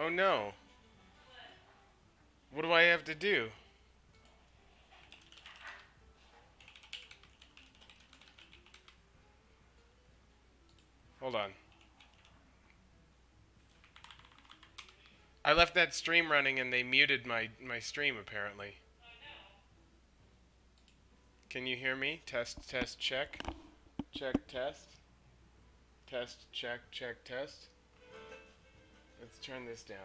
Oh no. What do I have to do? Hold on. I left that stream running and they muted my stream apparently. Can you hear me? Test, test, check. Check, test. Test, check, check, test. Let's turn this down.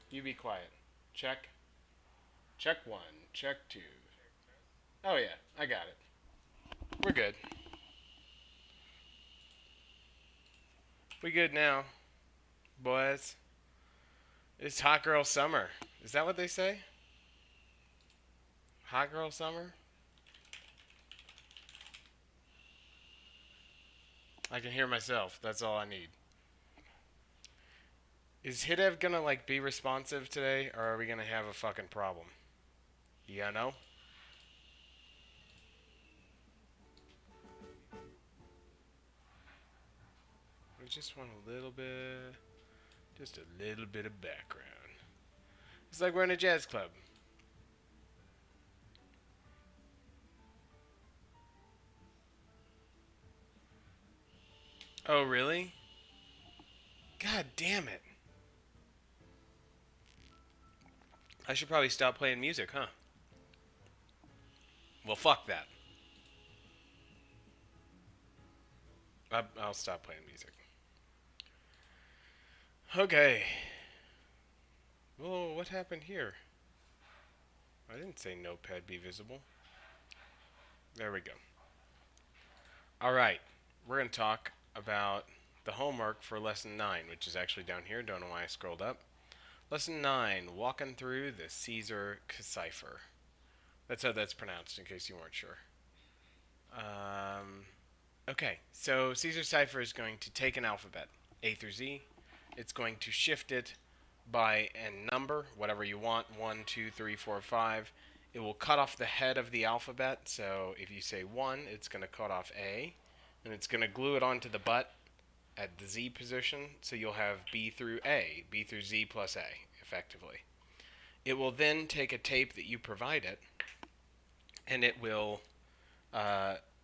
You be quiet. Check. Check one. Check two. Oh yeah, I got it. We're good. We good now, boys. It's hot girl summer. Is that what they say? Hot girl summer? I can hear myself. That's all I need. Is Hidev gonna like be responsive today, or are we gonna have a fucking problem? You know? We just want a little bit, just a little bit of background. It's like we're in a jazz club. Oh really? God damn it! I should probably stop playing music, huh? Well, fuck that. I'll stop playing music. Okay. Whoa, what happened here? I didn't say notepad be visible. There we go. Alright, we're going to talk about the homework for Lesson 9, which is actually down here. Don't know why I scrolled up. Lesson 9, walking through the Caesar cipher. That's how that's pronounced, in case you weren't sure. Okay, so Caesar cipher is going to take an alphabet, A through Z. It's going to shift it by a number, whatever you want, 1, 2, 3, 4, 5. It will cut off the head of the alphabet, so if you say 1, it's going to cut off A, and it's going to glue it onto the butt at the Z position, so you'll have B through A, B through Z plus A, effectively. It will then take a tape that you provide it, and it will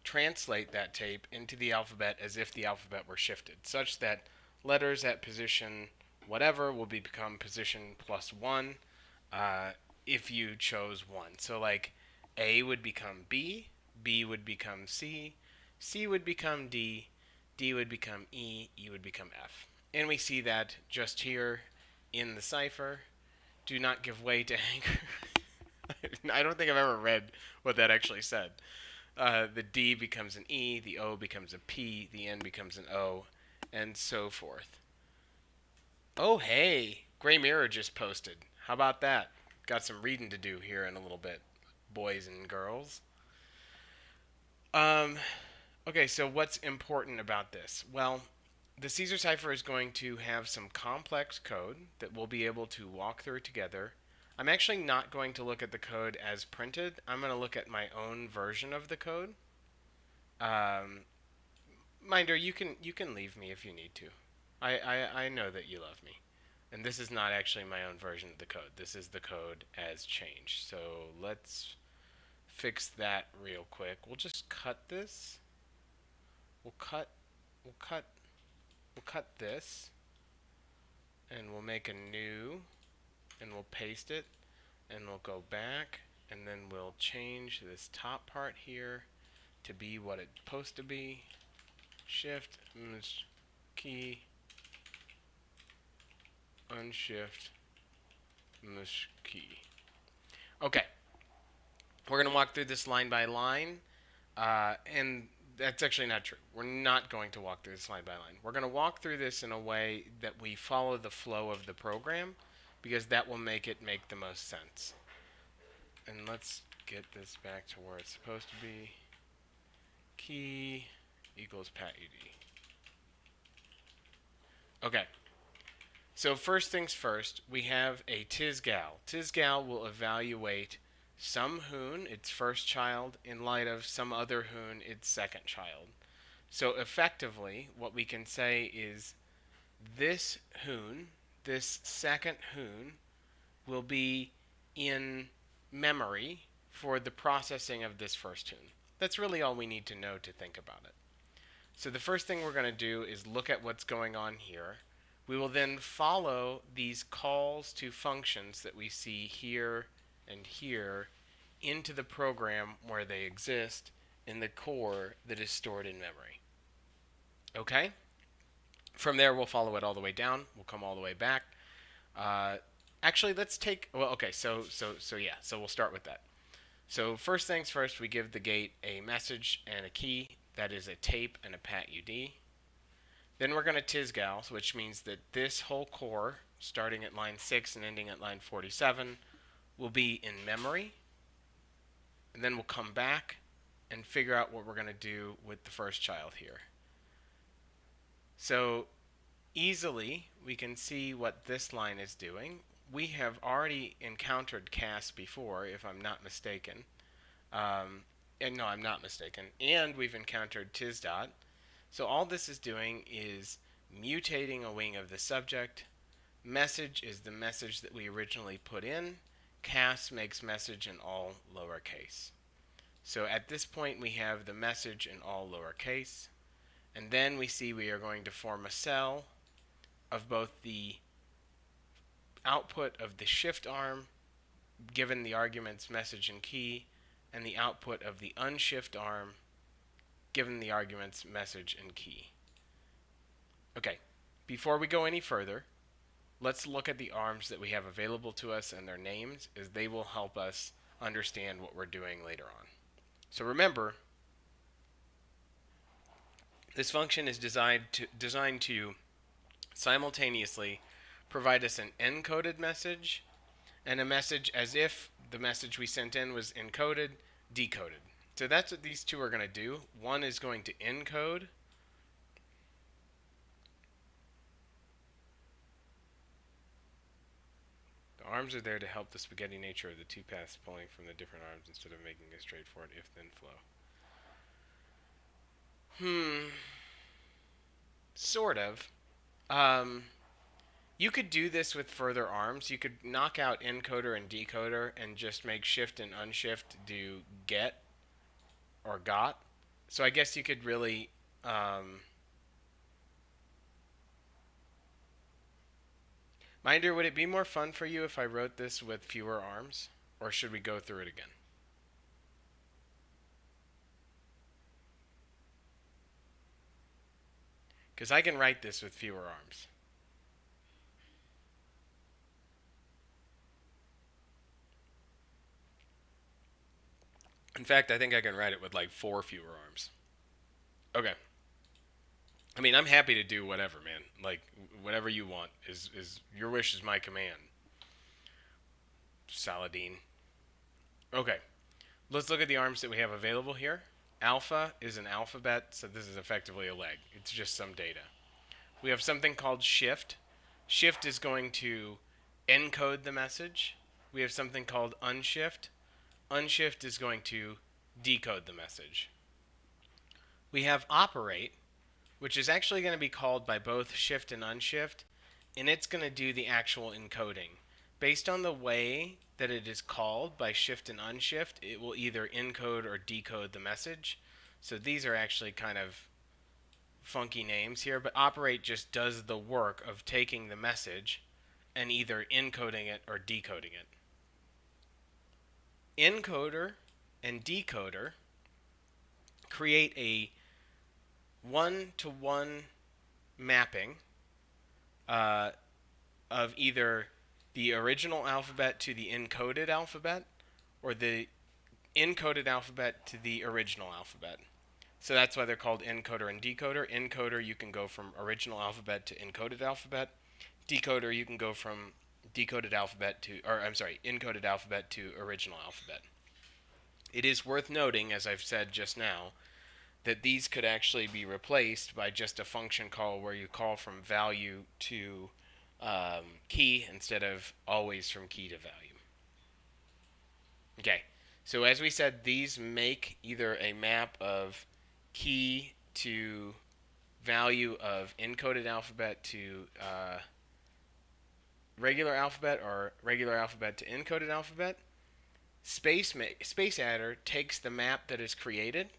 translate that tape into the alphabet as if the alphabet were shifted, such that letters at position whatever will become position plus 1 if you chose 1. So, like, A would become B, B would become C, C would become D, D would become E, E would become F. And we see that just here in the cipher. Do not give way to anger. I don't think I've ever read what that actually said. The D becomes an E, the O becomes a P, the N becomes an O, and so forth. Oh, hey, Gray Mirror just posted. How about that? Got some reading to do here in a little bit, boys and girls. Um, okay, so what's important about this? Well, the Caesar cipher is going to have some complex code that we'll be able to walk through together. I'm actually not going to look at the code as printed. I'm going to look at my own version of the code. Minder, you can leave me if you need to. I know that you love me. And this is not actually my own version of the code. This is the code as changed. So let's fix that real quick. We'll just cut this. We'll cut we'll cut we'll cut this and we'll make a new and we'll paste it and we'll go back and then we'll change this top part here to be what it's supposed to be. Shift key unshift mush key. Okay, we're going to walk through this line by line, and that's actually not true. We're not going to walk through this line by line. We're going to walk through this in a way that we follow the flow of the program, because that will make it make the most sense. And let's get this back to where it's supposed to be. Key equals pat UD. Okay. So first things first, we have a Tizgal. Tizgal will evaluate some hoon, its first child, in light of some other hoon, its second child. So effectively, what we can say is this hoon, this second hoon will be in memory for the processing of this first hoon. That's really all we need to know to think about it. So the first thing we're going to do is look at what's going on here. We will then follow these calls to functions that we see here and here into the program where they exist in the core that is stored in memory. Okay? From there, we'll follow it all the way down. We'll come all the way back. Actually, let's take. Well, okay. So we'll start with that. So first things first, we give the gate a message and a key. That is a tape and a pat UD. Then we're going to tizgal, which means that this whole core, starting at line 6 and ending at line 47, will be in memory. And then we'll come back and figure out what we're going to do with the first child here. So easily we can see what this line is doing. We have already encountered cas before, if I'm not mistaken. And no, I'm not mistaken. And we've encountered tizdot. So all this is doing is mutating a wing of the subject. Message is the message that we originally put in. Cas makes message in all lowercase. So at this point we have the message in all lowercase. And then we see we are going to form a cell of both the output of the shift arm, given the arguments message and key, and the output of the unshift arm, given the arguments message and key. Okay, before we go any further, let's look at the arms that we have available to us and their names, as they will help us understand what we're doing later on. So remember, this function is designed to simultaneously provide us an encoded message and a message as if the message we sent in was encoded, decoded. So that's what these two are going to do. One is going to encode. The arms are there to help the spaghetti nature of the two paths pulling from the different arms instead of making a straightforward if-then flow. Sort of. You could do this with further arms. You could knock out encoder and decoder and just make shift and unshift do get or got. So I guess you could really Minder, would it be more fun for you if I wrote this with fewer arms? Or should we go through it again? Because I can write this with fewer arms. In fact, I think I can write it with like 4 fewer arms. Okay. I mean, I'm happy to do whatever, man. Like, whatever you want is your wish is my command. Saladin. Okay. Let's look at the arms that we have available here. Alpha is an alphabet, so this is effectively a leg. It's just some data. We have something called shift. Shift is going to encode the message. We have something called unshift. Unshift is going to decode the message. We have operate, which is actually going to be called by both shift and unshift, and it's going to do the actual encoding. Based on the way that it is called by shift and unshift, it will either encode or decode the message. So these are actually kind of funky names here, but operate just does the work of taking the message and either encoding it or decoding it. Encoder and decoder create a one-to-one mapping of either the original alphabet to the encoded alphabet or the encoded alphabet to the original alphabet. So that's why they're called encoder and decoder. Encoder, you can go from original alphabet to encoded alphabet. Decoder, you can go from encoded alphabet to original alphabet. It is worth noting, as I've said just now, that these could actually be replaced by just a function call where you call from value to key instead of always from key to value. Okay, so as we said, these make either a map of key to value of encoded alphabet to regular alphabet or regular alphabet to encoded alphabet, space adder takes the map that is created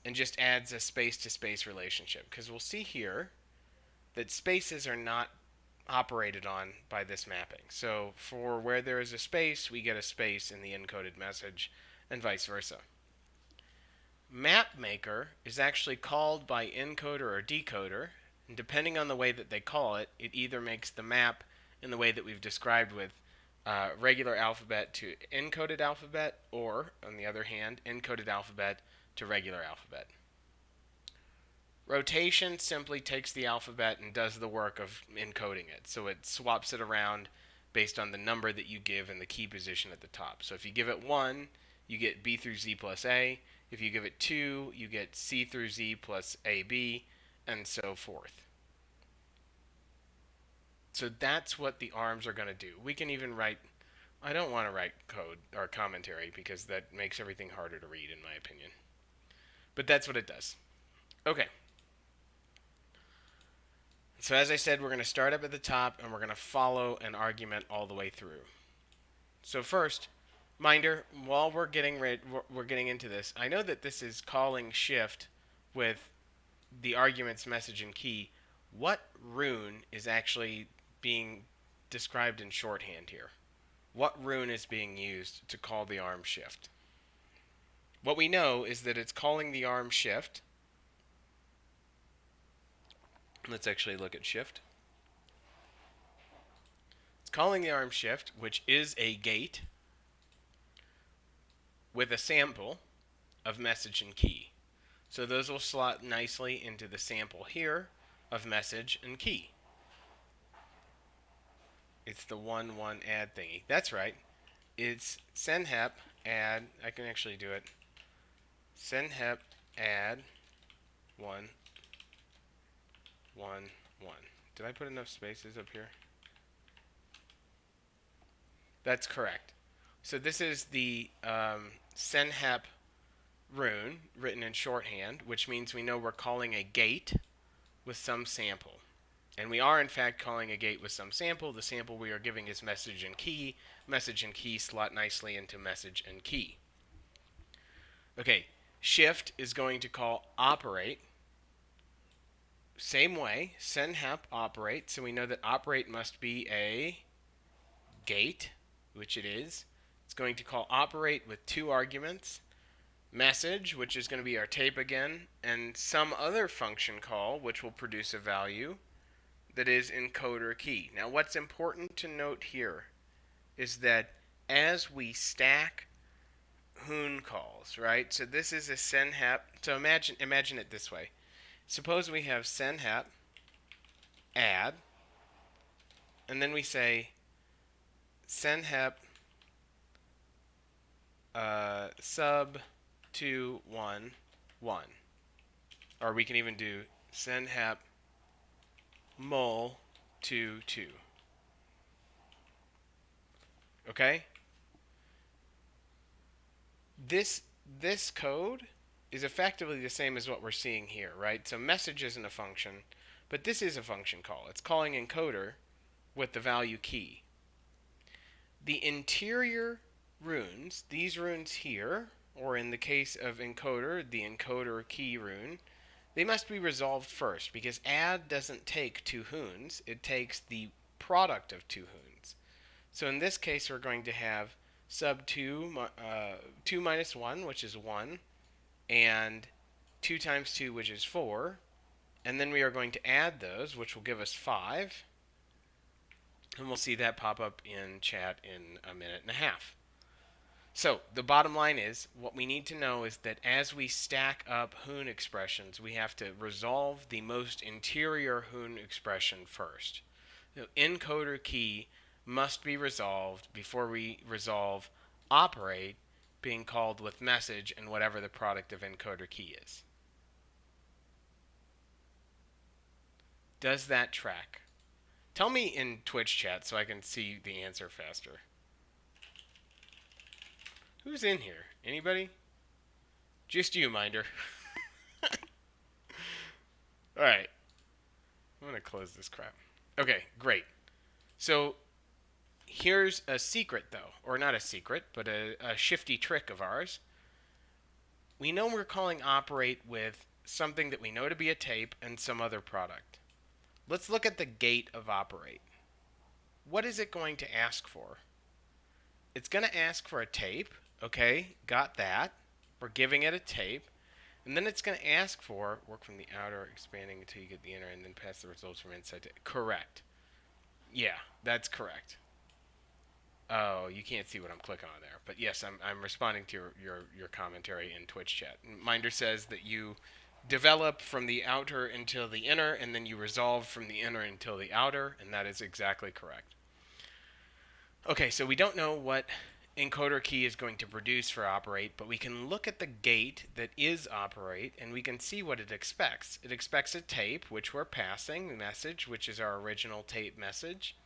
and just adds a space to space relationship. Because we'll see here that spaces are not operated on by this mapping. So for where there is a space, we get a space in the encoded message, and vice versa. Map maker is actually called by encoder or decoder, and depending on the way that they call it, it either makes the map in the way that we've described with regular alphabet to encoded alphabet, or, on the other hand, encoded alphabet to regular alphabet. Rotation simply takes the alphabet and does the work of encoding it. So it swaps it around based on the number that you give in the key position at the top. So if you give it 1, you get B through Z plus A. If you give it 2, you get C through Z plus AB, and so forth. So that's what the arms are going to do. We can even write, I don't want to write code or commentary because that makes everything harder to read in my opinion. But that's what it does. Okay. So as I said, we're going to start up at the top and we're going to follow an argument all the way through. So first, minder, while we're getting into this, I know that this is calling shift with the arguments message and key. What rune is actually being described in shorthand here? What rune is being used to call the arm shift? What we know is that it's calling the arm shift. Let's actually look at shift. It's calling the arm shift, which is a gate with a sample of message and key. So those will slot nicely into the sample here of message and key. It's the 1-1 add thingy. That's right. It's senhep add. I can actually do it. Senhep add 1, 1, 1. Did I put enough spaces up here? That's correct. So this is the senhep rune written in shorthand, which means we know we're calling a gate with some sample. And we are in fact calling a gate with some sample. The sample we are giving is message and key. Message and key slot nicely into message and key. Okay, shift is going to call operate. Same way, senhep operate. So we know that operate must be a gate, which it is. It's going to call operate with 2 arguments. Message, which is going to be our tape again, and some other function call, which will produce a value that is encoder key. Now what's important to note here is that as we stack hoon calls, right? So this is a senhep. So imagine it this way. Suppose we have senhep add, and then we say senhep sub 2 1 1, or we can even do senhep mul 2 2. Okay? This code is effectively the same as what we're seeing here, right? So message isn't a function, but this is a function call. It's calling encoder with the value key. The interior runes, these runes here, or in the case of encoder, the encoder key rune, they must be resolved first, because add doesn't take 2 hoons, it takes the product of 2 hoons. So in this case, we're going to have sub 2 minus 1, which is 1, and 2 times 2, which is 4, and then we are going to add those, which will give us 5, and we'll see that pop up in chat in a minute and a half. So the bottom line is, what we need to know is that as we stack up hoon expressions, we have to resolve the most interior hoon expression first. The encoder key must be resolved before we resolve operate being called with message and whatever the product of encoder key is. Does that track? Tell me in Twitch chat so I can see the answer faster. Who's in here? Anybody? Just you, Minder. Alright. I'm going to close this crap. Okay, great. So Here's a secret, though, or not a secret, but a shifty trick of ours. We know we're calling operate with something that we know to be a tape and some other product. Let's look at the gate of operate. What is it going to ask for? It's going to ask for a tape. Okay, got that. We're giving it a tape. And then it's going to ask for work from the outer, expanding until you get the inner, and then pass the results from inside to... Correct. Yeah, that's correct. Oh, you can't see what I'm clicking on there. But yes, I'm responding to your commentary in Twitch chat. Minder says that you develop from the outer until the inner, and then you resolve from the inner until the outer, and that is exactly correct. Okay, so we don't know what encoder key is going to produce for operate, but we can look at the gate that is operate, and we can see what it expects. It expects a tape, which we're passing, the message, which is our original tape message,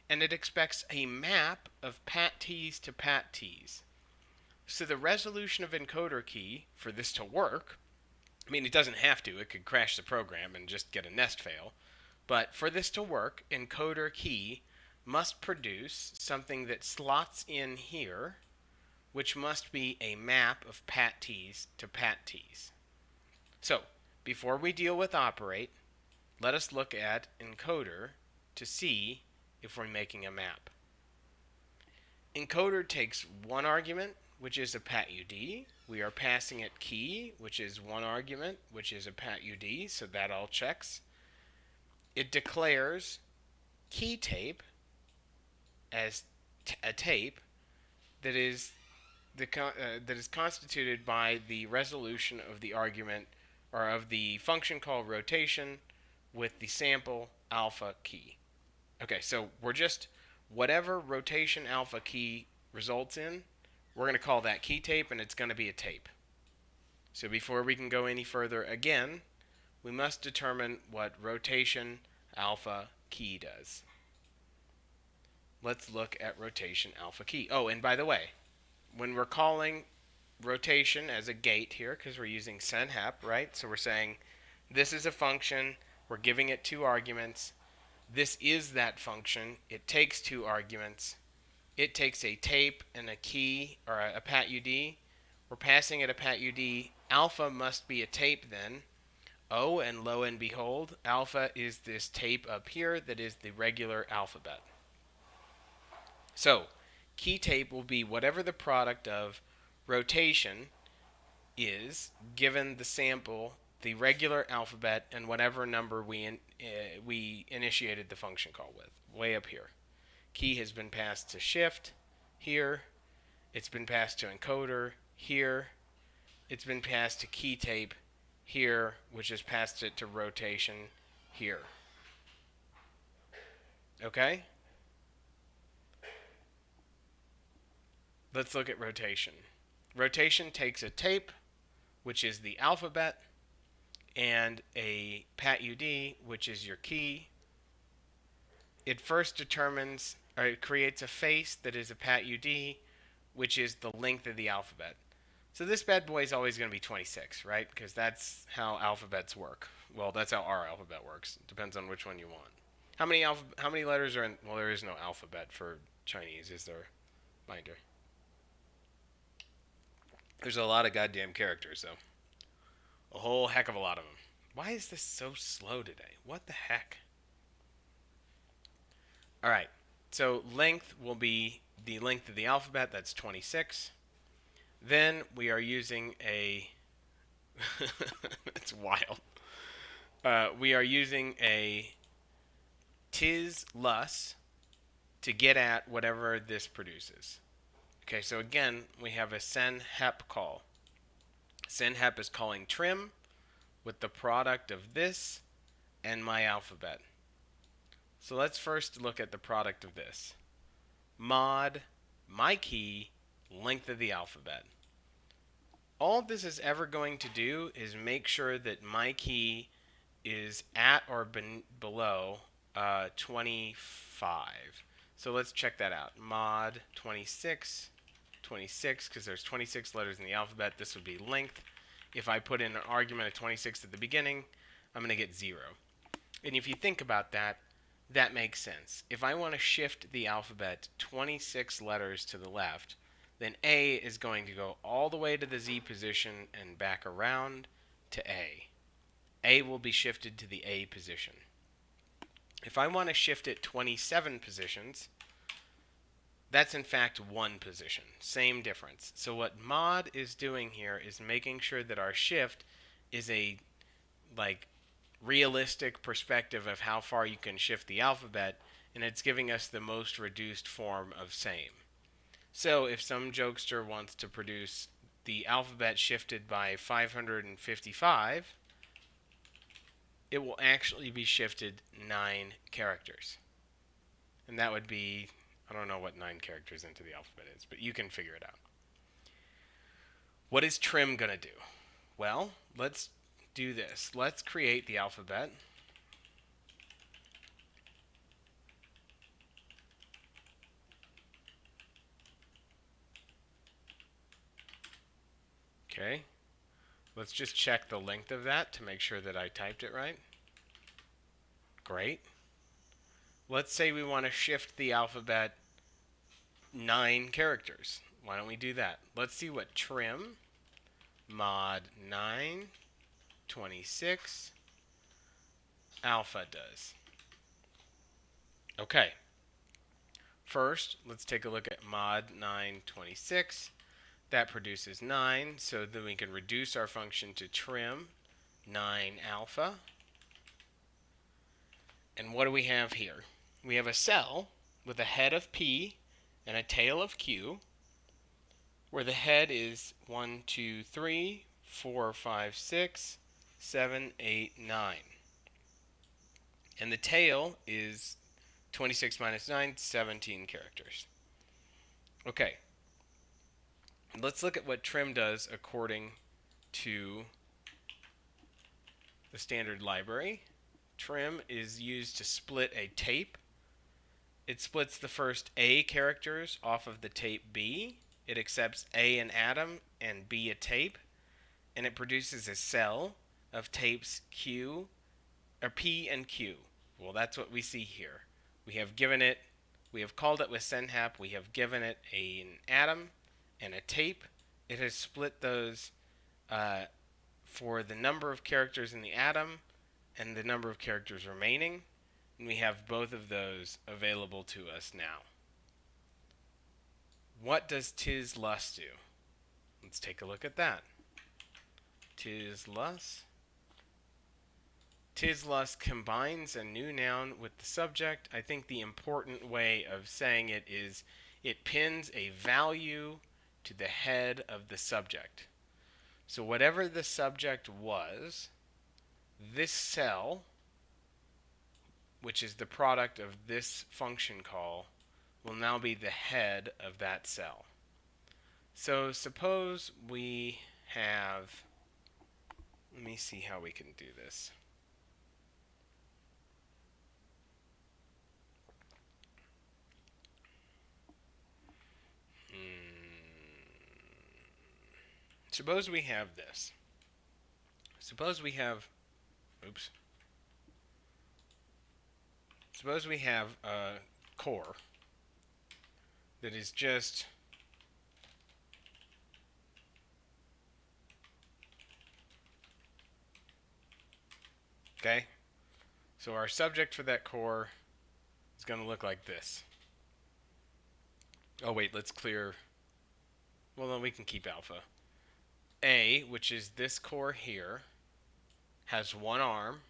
and it expects a map of pat t's to pat t's. So the resolution of encoder key for this to work, I mean, it doesn't have to. It could crash the program and just get a nest fail. But for this to work, encoder key must produce something that slots in here, which must be a map of pat t's to pat t's. So, before we deal with operate, let us look at encoder to see if we're making a map. Encoder takes one argument, which is a pat UD. We are passing it key, which is one argument, which is a pat UD, so that all checks. It declares key tape as a tape that is constituted by the resolution of the argument or of the function called rotation with the sample alpha key. Okay, so we're just whatever rotation alpha key results in, we're going to call that key tape, and it's going to be a tape. So before we can go any further, again, we must determine what rotation alpha key does. Let's look at rotation alpha key. Oh, and by the way, when we're calling rotation as a gate here, because we're using senhep, right? So we're saying this is a function, we're giving it two arguments. This is that function. It takes two arguments. It takes a tape and a key, or a pat UD. We're passing it a pat UD. Alpha must be a tape then. Oh, and lo and behold, alpha is this tape up here that is the regular alphabet. So, key tape will be whatever the product of rotation is, given the sample, the regular alphabet, and whatever number we initiated the function call with, way up here. Key has been passed to shift here. It's been passed to encoder here. It's been passed to key tape here, which has passed it to rotation here. Okay? Let's look at rotation. Rotation takes a tape, which is the alphabet, and a pat UD, which is your key. It first determines, or it creates a face that is a pat UD, which is the length of the alphabet. So this bad boy is always going to be 26, right? Because that's how alphabets work. Well, that's how our alphabet works. It depends on which one you want. How many letters are in? Well, there is no alphabet for Chinese, is there? Minder. There's a lot of goddamn characters, though. A whole heck of a lot of them. Why is this so slow today? What the heck? Alright, so length will be the length of the alphabet, that's 26. Then we are using a... it's wild. We are using a tis lus to get at whatever this produces. Okay, so again, we have a senhep call. Senhep is calling trim with the product of this and my alphabet. So let's first look at the product of this. Mod, my key, length of the alphabet. All this is ever going to do is make sure that my key is at or below 25. So let's check that out. Mod 26, because there's 26 letters in the alphabet. This would be length. If I put in an argument of 26 at the beginning, I'm going to get 0. And if you think about that, that makes sense. If I want to shift the alphabet 26 letters to the left, then A is going to go all the way to the Z position and back around to A. A will be shifted to the A position. If I want to shift it 27 positions, that's in fact one position. Same difference. So what mod is doing here is making sure that our shift is a realistic perspective of how far you can shift the alphabet, and it's giving us the most reduced form of same. So if some jokester wants to produce the alphabet shifted by 555, it will actually be shifted 9 characters. And that would be, I don't know what 9 characters into the alphabet is, but you can figure it out. What is trim going to do? Well, let's do this. Let's create the alphabet. Okay. Let's just check the length of that to make sure that I typed it right. Great. Let's say we want to shift the alphabet 9 characters. Why don't we do that? Let's see what trim mod 9 26 alpha does. Okay. First, let's take a look at mod 9 26. That produces 9, so then we can reduce our function to trim 9 alpha. And what do we have here? We have a cell with a head of P and a tail of Q, where the head is 1, 2, 3, 4, 5, 6, 7, 8, 9. And the tail is 26 minus 9, 17 characters. Okay. Let's look at what trim does according to the standard library. Trim is used to split a tape. It splits the first A characters off of the tape B. It accepts A an atom and B a tape. And it produces a cell of tapes Q, or P and Q. Well, that's what we see here. We have called it with senhap, we have given it an atom and a tape. It has split those for the number of characters in the atom and the number of characters remaining. And we have both of those available to us now. What does tis lust do? Let's take a look at that. Tis lust. Tis lust combines a new noun with the subject. I think the important way of saying it is it pins a value to the head of the subject. So whatever the subject was, this cell, which is the product of this function call, will now be the head of that cell. So suppose we have, let me see how we can do this. Suppose we have this. Suppose we have a core that is just okay. So our subject for that core is going to look like this. Oh wait, let's clear. Well, then we can keep alpha. A, which is this core here, has one arm,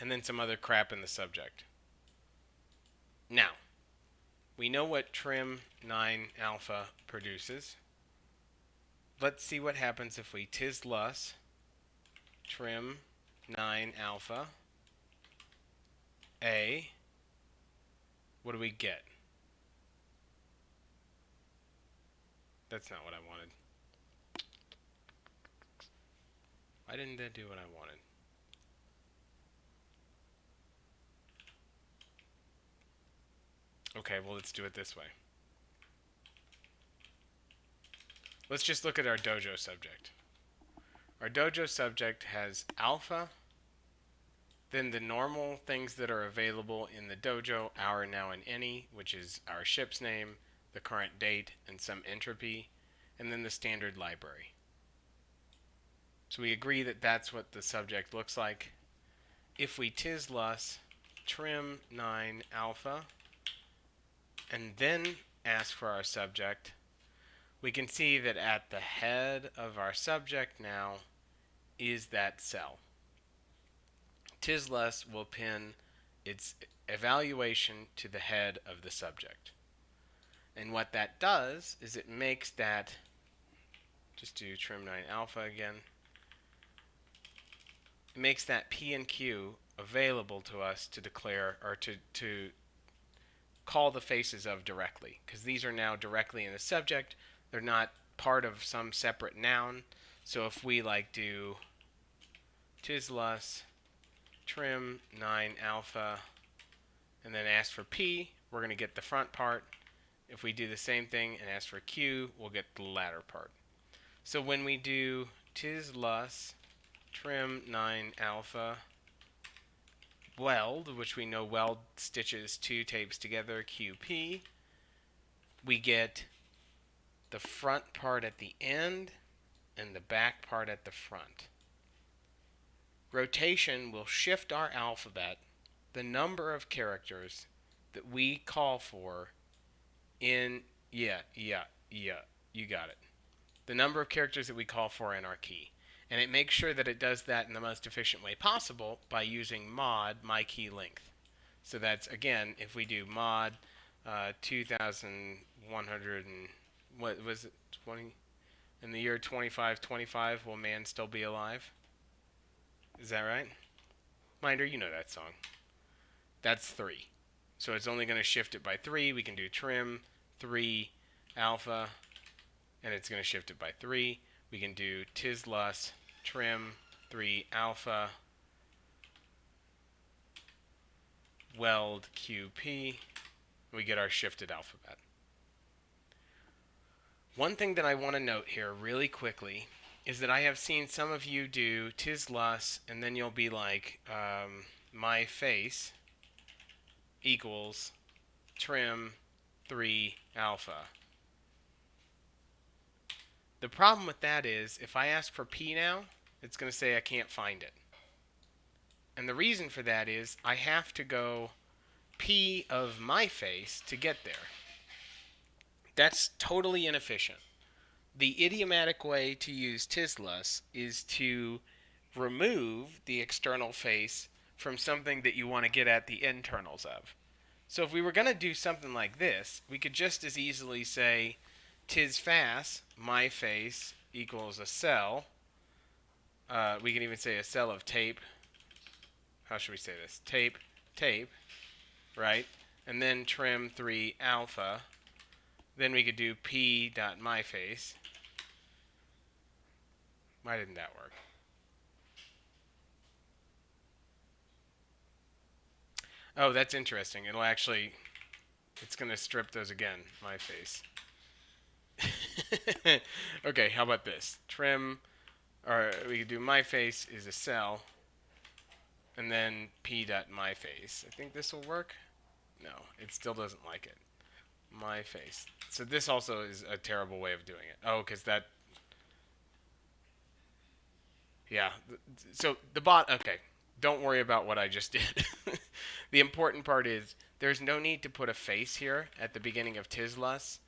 and then some other crap in the subject. Now, we know what trim 9 alpha produces. Let's see what happens if we tis lust trim 9 alpha A. What do we get? That's not what I wanted. Why didn't that do what I wanted? Okay, well, let's do it this way. Let's just look at our dojo subject. Our dojo subject has alpha Then the normal things that are available in the dojo, our, now, and any, which is our ship's name, the current date, and some entropy, and then the standard library. So we agree that that's what the subject looks like. If we tislus trim 9 alpha and then ask for our subject, we can see that at the head of our subject now is that cell. Tislus will pin its evaluation to the head of the subject. And what that does is it makes that, just do trim 9 alpha again, it makes that P and Q available to us to declare or to call the faces of directly, because these are now directly in the subject. They're not part of some separate noun. So if we like do tislus trim 9 alpha and then ask for P, we're going to get the front part. If we do the same thing and ask for Q, we'll get the latter part. So when we do tislus trim 9 alpha weld, which we know weld stitches two tapes together, QP, we get the front part at the end and the back part at the front. Rotation will shift our alphabet, the number of characters that we call for in, you got it. The number of characters that we call for in our key. And it makes sure that it does that in the most efficient way possible by using mod myKeyLength. So that's, again, if we do mod 2100 and, what was it, 20? In the year 2525, will man still be alive? Is that right? Minder, you know that song. That's 3. So it's only going to shift it by 3. We can do trim 3 alpha, and it's going to shift it by 3. We can do tislus trim 3 alpha weld QP. We get our shifted alphabet. One thing that I want to note here really quickly is that I have seen some of you do tislus and then you'll be like my face equals trim 3 alpha. The problem with that is if I ask for P now, it's going to say I can't find it. And the reason for that is I have to go P of my face to get there. That's totally inefficient. The idiomatic way to use tislus is to remove the external face from something that you want to get at the internals of. So if we were going to do something like this, we could just as easily say tisfas, my face, equals a cell. We can even say a cell of tape. How should we say this? Tape, right? And then trim 3 alpha. Then we could do p.myface. Why didn't that work? Oh, that's interesting. It's going to strip those again, my face. Okay, how about this? Trim, or we could do my face is a cell, and then p.myface. I think this will work. No, it still doesn't like it. My face. So this also is a terrible way of doing it. Oh, because that. Yeah. So the bot. Okay. Don't worry about what I just did. The important part is there's no need to put a face here at the beginning of tislus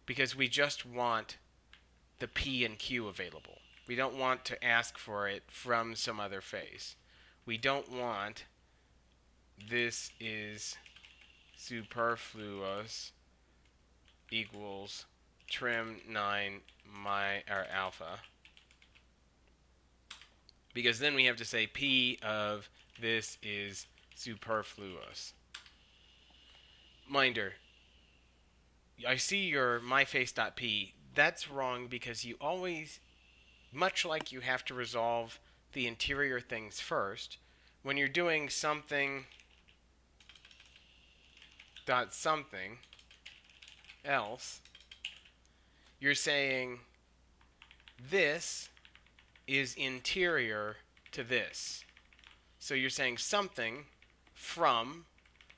because we just want the P and Q available. We don't want to ask for it from some other face. We don't want this is superfluous equals trim 9 alpha, because then we have to say P of this is superfluous. Minder, I see your myface.p. That's wrong because you always, much like you have to resolve the interior things first, when you're doing something dot something else, you're saying this is interior to this. So you're saying something from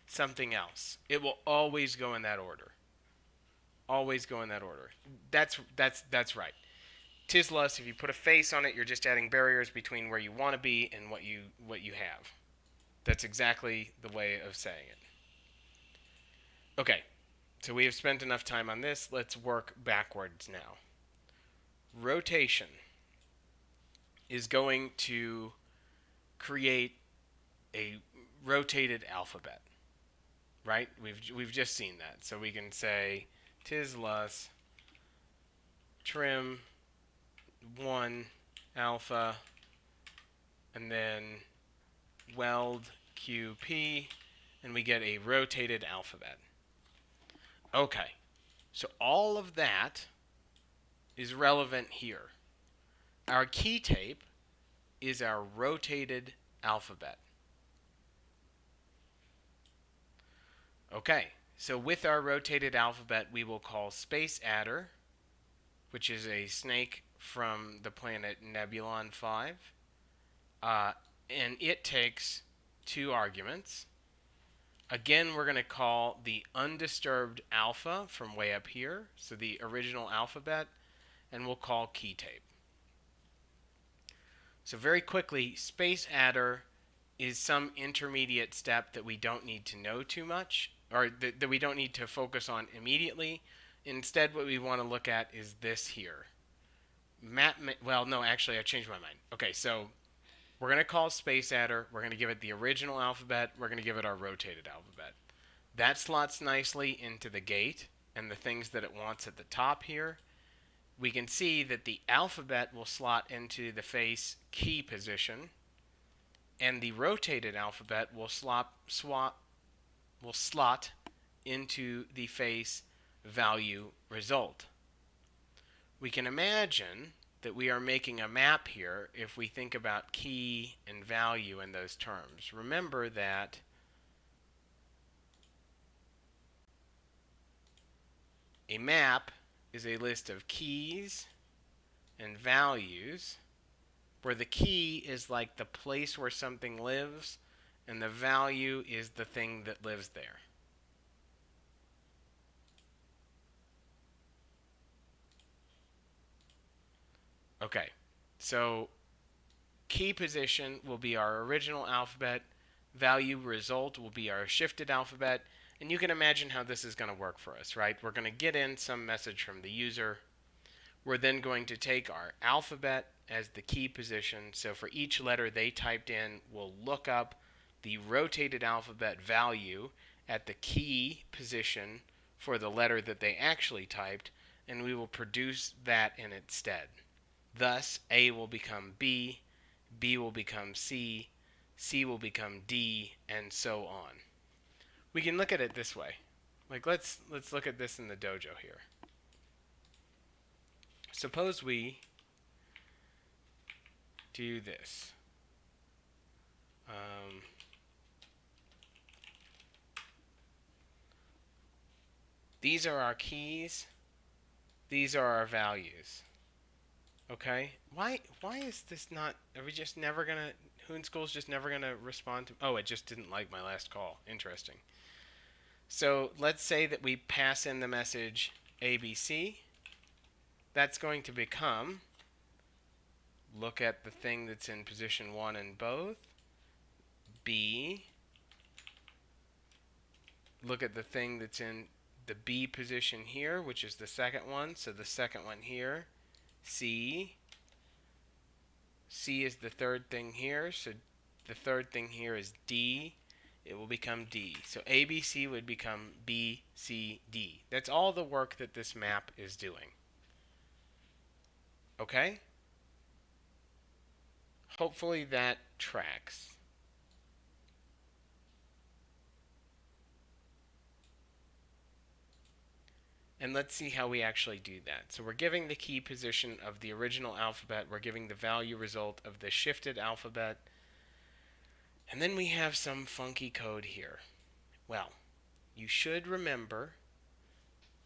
something else. It will always go in that order. Always go in that order. That's right. Tislas, if you put a face on it, you're just adding barriers between where you want to be and what you have. That's exactly the way of saying it. Okay, so we have spent enough time on this. Let's work backwards now. Rotation is going to create a rotated alphabet, right? We've just seen that. So we can say Tislas trim 1 alpha and then weld QP, and we get a rotated alphabet. Okay, so all of that is relevant here. Our key tape is our rotated alphabet. Okay, so with our rotated alphabet, we will call Space Adder, which is a snake from the planet Nebulon 5. And it takes 2 arguments. Again, we're going to call the undisturbed alpha from way up here, so the original alphabet, and we'll call key tape. So very quickly, Space Adder is some intermediate step that we don't need to know too much, or that we don't need to focus on immediately. Instead, what we want to look at is this here. Well, no, actually, I changed my mind. Okay, so we're going to call Space Adder. We're going to give it the original alphabet. We're going to give it our rotated alphabet. That slots nicely into the gate and the things that it wants at the top here. We can see that the alphabet will slot into the face key position, and the rotated alphabet will slot into the face value result. We can imagine that we are making a map here if we think about key and value in those terms. Remember that a map is a list of keys and values, where the key is like the place where something lives and the value is the thing that lives there. Okay, so key position will be our original alphabet, value result will be our shifted alphabet, and you can imagine how this is going to work for us, right? We're going to get in some message from the user. We're then going to take our alphabet as the key position. So for each letter they typed in, we'll look up the rotated alphabet value at the key position for the letter that they actually typed, and we will produce that in its stead. Thus, A will become B, B will become C, C will become D, and so on. We can look at it this way. Like let's look at this in the dojo here. Suppose we do this. These are our keys. These are our values. Okay? Why is this not... Are we just never going to... Hoon School's just never going to respond to... Oh, it just didn't like my last call. Interesting. So let's say that we pass in the message ABC. That's going to become... Look at the thing that's in position 1 in both. B. Look at the thing that's in the B position here, which is the second one. So the second one here. C. C is the third thing here, so the third thing here is D. It will become D. So ABC would become BCD. That's all the work that this map is doing. Okay? Hopefully that tracks. And let's see how we actually do that. So we're giving the key position of the original alphabet. We're giving the value result of the shifted alphabet. And then we have some funky code here. Well, you should remember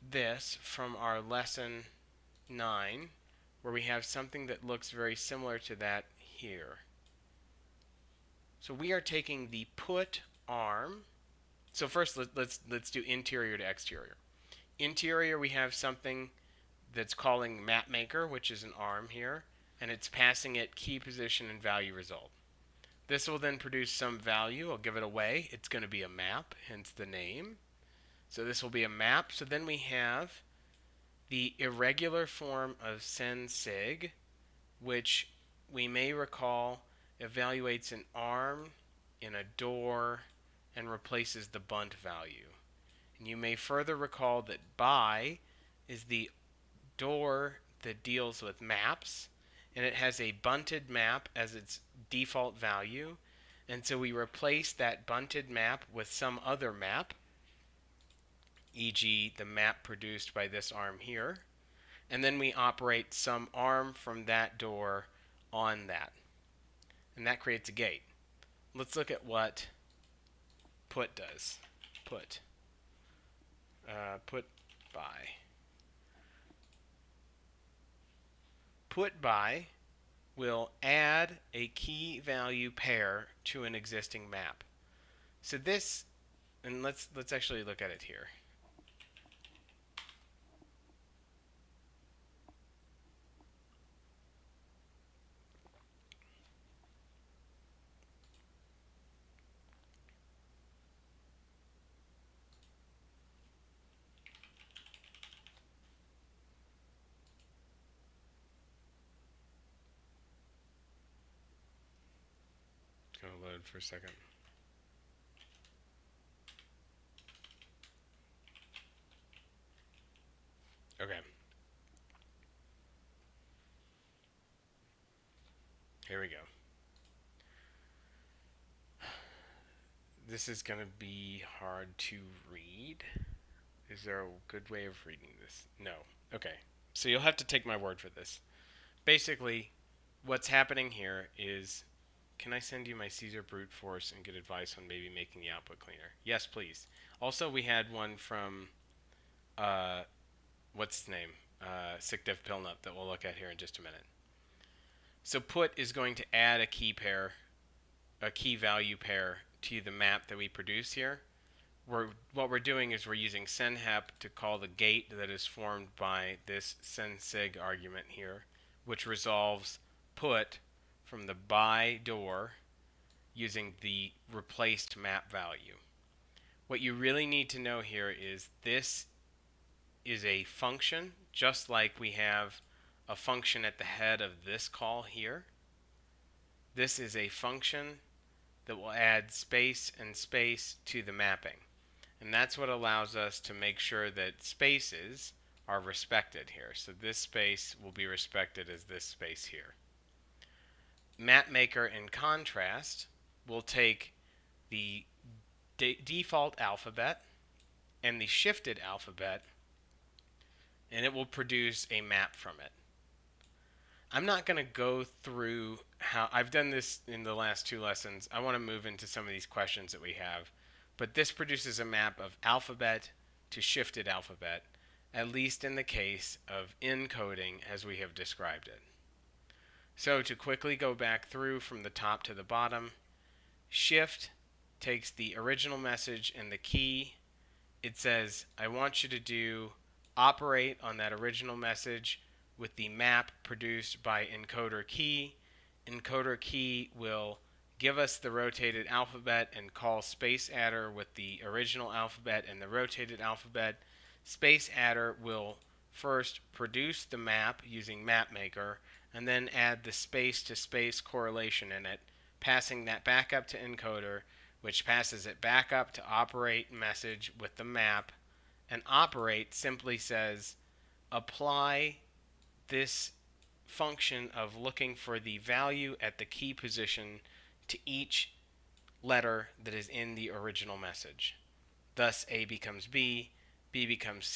this from our lesson 9, where we have something that looks very similar to that here. So we are taking the put arm. So first, let's do interior to exterior. Interior, we have something that's calling mapmaker, which is an arm here, and it's passing it key position and value result. This will then produce some value. I'll give it away. It's going to be a map, hence the name. So this will be a map. So then we have the irregular form of sensig, which we may recall evaluates an arm in a door and replaces the bunt value. And you may further recall that by is the door that deals with maps, and it has a bunted map as its default value. And so we replace that bunted map with some other map, e.g. the map produced by this arm here. And then we operate some arm from that door on that. And that creates a gate. Let's look at what put does. Put by. Put by will add a key value pair to an existing map. So this, and let's actually look at it here. It's going to load for a second. Okay. Here we go. This is going to be hard to read. Is there a good way of reading this? No. Okay. So you'll have to take my word for this. Basically, what's happening here is, can I send you my Caesar brute force and get advice on maybe making the output cleaner? Yes, please. Also, we had one from, what's his name? SickDev Pillnut that we'll look at here in just a minute. So put is going to add a key pair, a key value pair to the map that we produce here. What we're doing is we're using senhep to call the gate that is formed by this sensig argument here, which resolves put from the by door using the replaced map value. What you really need to know here is this is a function, just like we have a function at the head of this call here. This is a function that will add space and space to the mapping. And that's what allows us to make sure that spaces are respected here. So this space will be respected as this space here. Mapmaker, in contrast, will take the default alphabet and the shifted alphabet, and it will produce a map from it. I'm not going to go through how I've done this in the last two lessons. I want to move into some of these questions that we have. But this produces a map of alphabet to shifted alphabet, at least in the case of encoding as we have described it. So to quickly go back through from the top to the bottom, shift takes the original message and the key. It says, I want you to operate on that original message with the map produced by encoder key. Encoder key will give us the rotated alphabet and call space adder with the original alphabet and the rotated alphabet. Space adder will first produce the map using mapmaker and then add the space to space correlation in it, passing that back up to encoder, which passes it back up to operate message with the map. And operate simply says apply this function of looking for the value at the key position to each letter that is in the original message. Thus, A becomes B becomes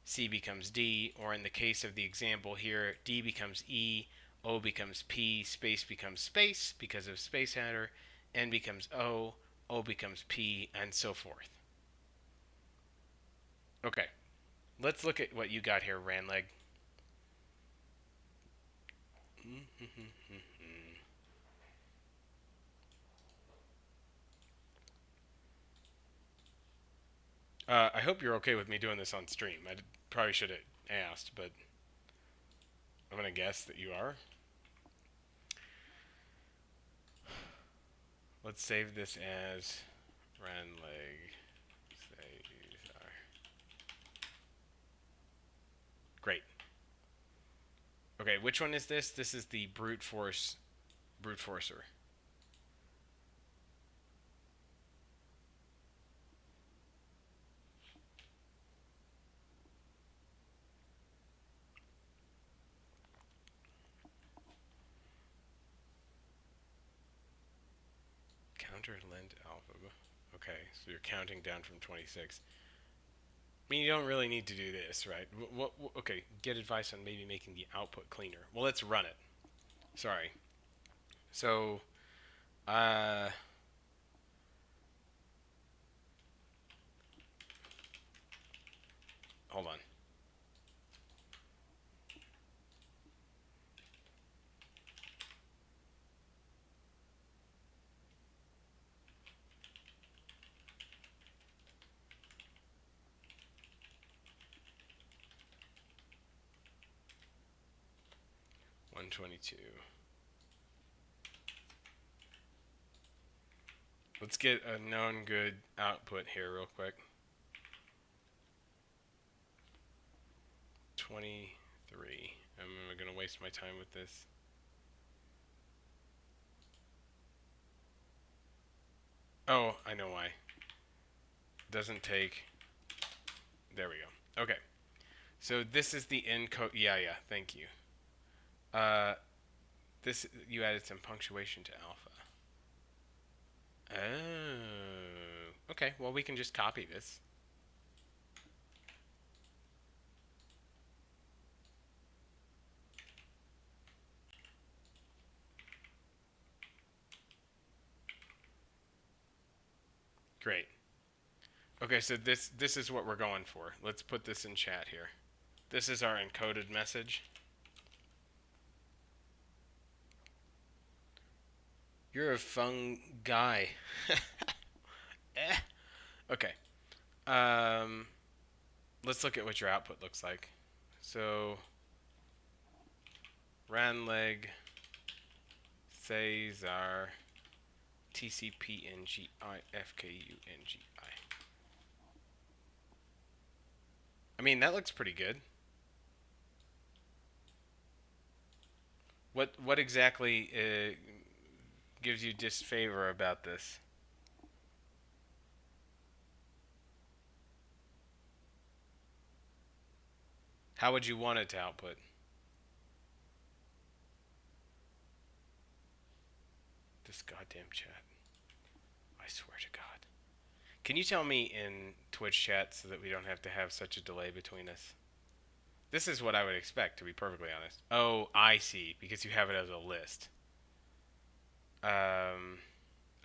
C becomes D, or in the case of the example here, D becomes E, O becomes P, space becomes space because of space adder, N becomes O becomes P, and so forth. Okay, let's look at what you got here, Ranleg. I hope you're okay with me doing this on stream. Probably should have asked, but I'm gonna guess that you are. Let's save this as Renleg. Great. Okay, which one is this? This is the brute forcer. Counter lent alpha. Okay, so you're counting down from 26. I mean, you don't really need to do this, right? Okay, get advice on maybe making the output cleaner. Well, let's run it. Sorry. So, uh, hold on. $122. Let's get a known good output here real quick. 23. I'm gonna waste my time with this. Oh, I know why. Doesn't take. There we go. Okay. So this is the encode. Yeah, thank you. This you added some punctuation to alpha. Oh. Okay, well we can just copy this. Great. Okay, so this is what we're going for. Let's put this in chat here. This is our encoded message. You're a fun guy. eh. Okay. Let's look at what your output looks like. So, ranleg Cesar TCPNGI FKUNGI. I mean, that looks pretty good. What exactly gives you disfavor about this? How would you want it to output? This goddamn chat. I swear to God. Can you tell me in Twitch chat so that we don't have to have such a delay between us? This is what I would expect, to be perfectly honest. Oh, I see, because you have it as a list.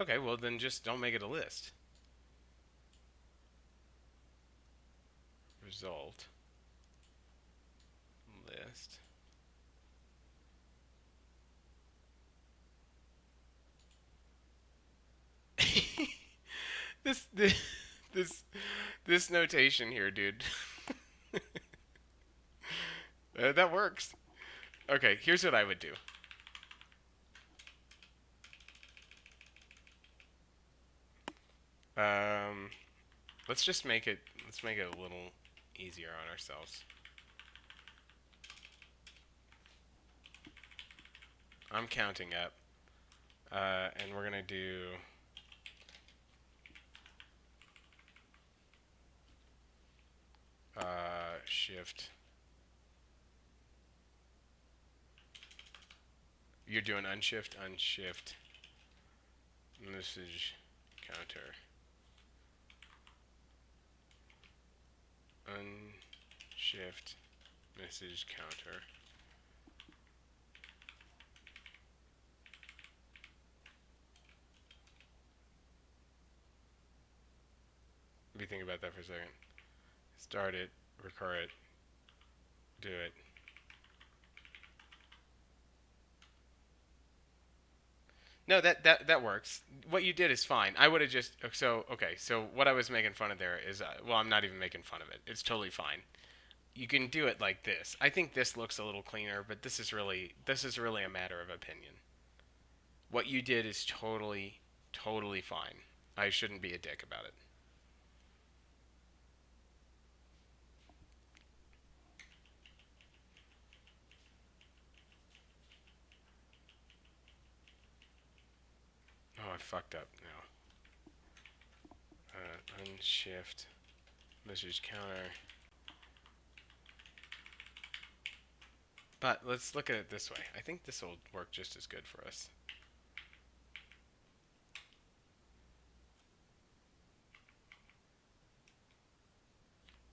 Okay, well then just don't make it a list. Result. List. this this this notation here, dude. That works. Okay, here's what I would do. Um, let's just make it. Let's make it a little easier on ourselves. I'm counting up, and we're gonna do. Shift. You're doing unshift, message counter. Unshift, message counter. What do you think about that for a second? Start it, recur it, do it. No, that works. What you did is fine. I would have just so okay. So what I was making fun of there is well, I'm not even making fun of it. It's totally fine. You can do it like this. I think this looks a little cleaner, but this is really a matter of opinion. What you did is totally fine. I shouldn't be a dick about it. Oh, I fucked up now. Unshift message counter. But let's look at it this way. I think this will work just as good for us.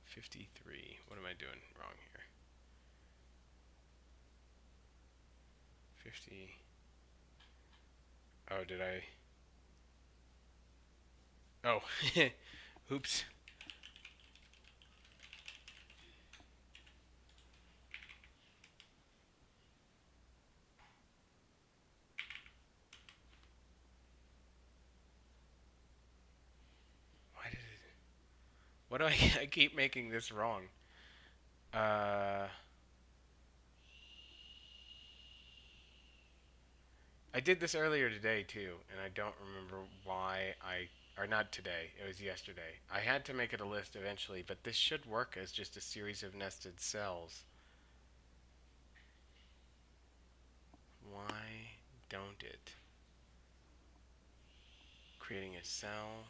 53. What am I doing wrong here? 50. Oh, did I? Oh, oops. Why did it? What do I? I keep making this wrong. Uh, I did this earlier today too, and I don't remember why I. Or not today. It was yesterday. I had to make it a list eventually, but this should work as just a series of nested cells. Why don't it? Creating a cell.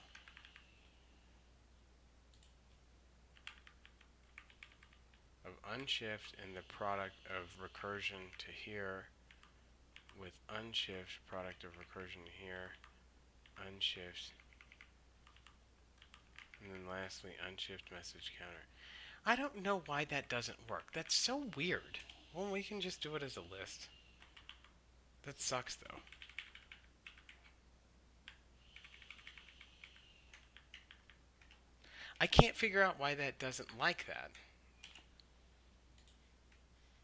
Of unshift and the product of recursion to here with unshift product of recursion to here, unshift, and then lastly unshift message counter. I don't know why that doesn't work. That's so weird. Well, we can just do it as a list. That sucks though. I can't figure out why that doesn't like that.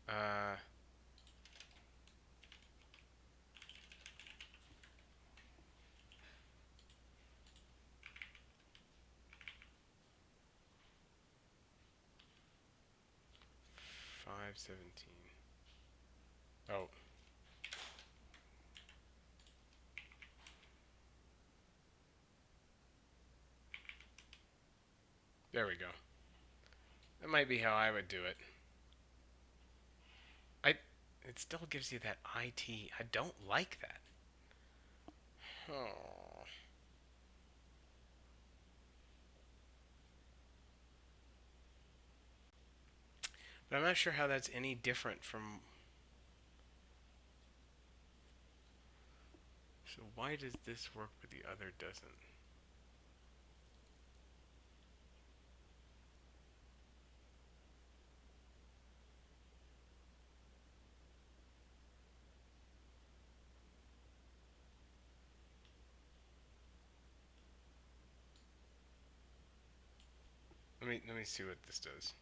Uh, 517. Oh, there we go. That might be how I would do it. I. It still gives you that IT. I don't like that. Oh. But I'm not sure how that's any different from. So why does this work but the other doesn't? Let me see what this does.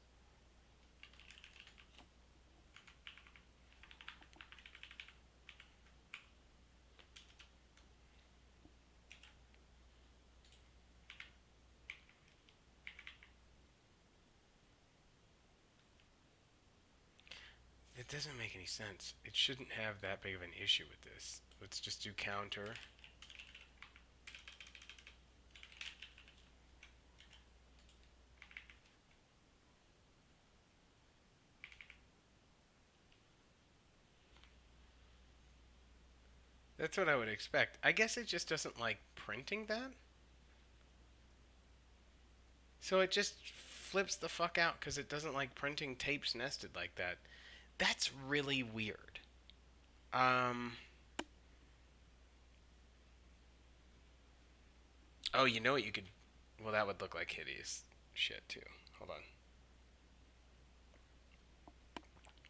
It doesn't make any sense. It shouldn't have that big of an issue with this. Let's just do counter. That's what I would expect. I guess it just doesn't like printing that. So it just flips the fuck out because it doesn't like printing tapes nested like that. That's really weird. Um. Oh, you know what you could. Well, that would look like hideous shit too. Hold on.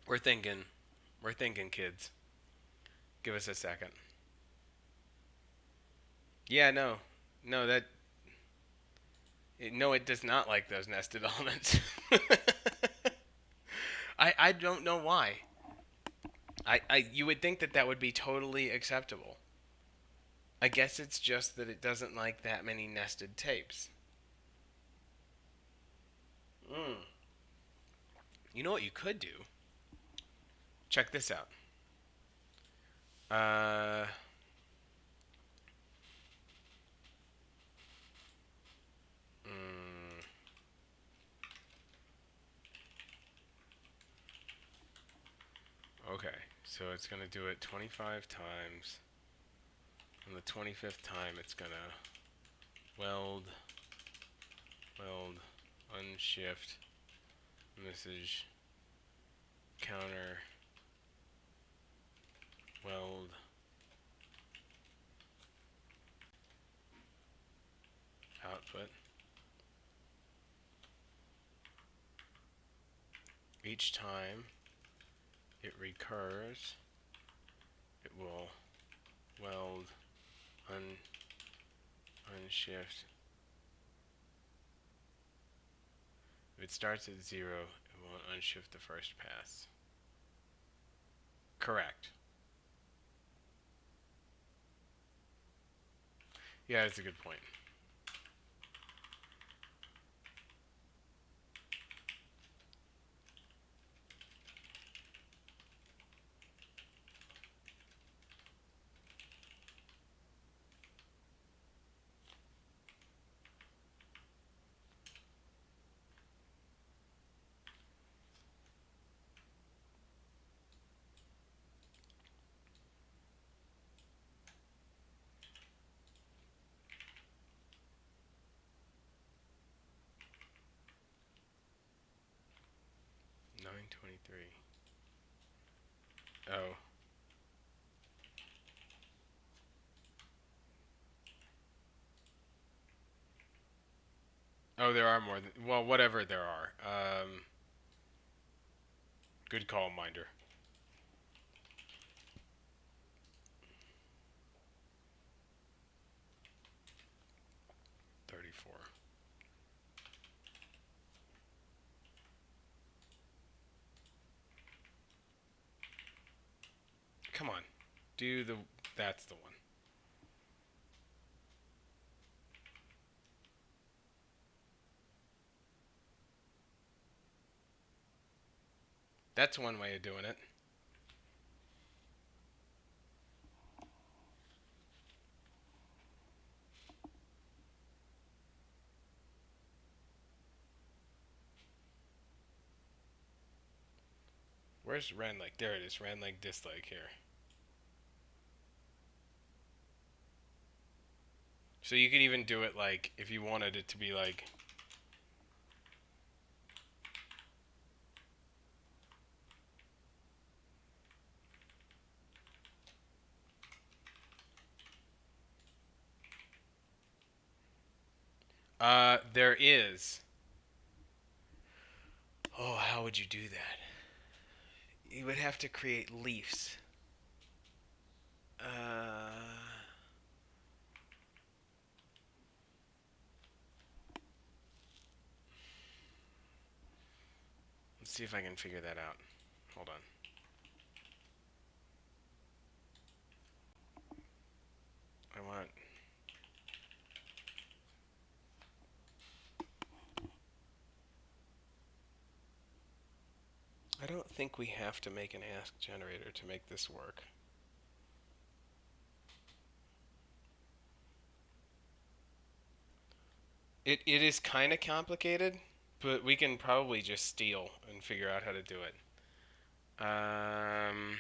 We're thinking. We're thinking, kids. Give us a second. Yeah, no. No, no, it does not like those nested elements. I don't know why. You would think that that would be totally acceptable. I guess it's just that it doesn't like that many nested tapes. Mm. You know what you could do? Check this out. Uh, mm, okay, so it's going to do it 25 times. On the 25th time, it's going to weld, unshift, message, counter, weld, output. Each time it recurs, it will weld, unshift. If it starts at 0, it won't unshift the first pass. Correct. Yeah, that's a good point. $9.23. Oh. Oh, there are more than, well, whatever there are. Good call, Minder. 34. Come on. Do the, that's the one. That's one way of doing it. Where's Ranleg? There it is. Ranleg dislike here. So you could even do it like, if you wanted it to be like, there is. Oh, how would you do that? You would have to create leaves. Let's see if I can figure that out. Hold on. I want. I don't think we have to make an ask generator to make this work. It is kind of complicated, but we can probably just steal and figure out how to do it. Um,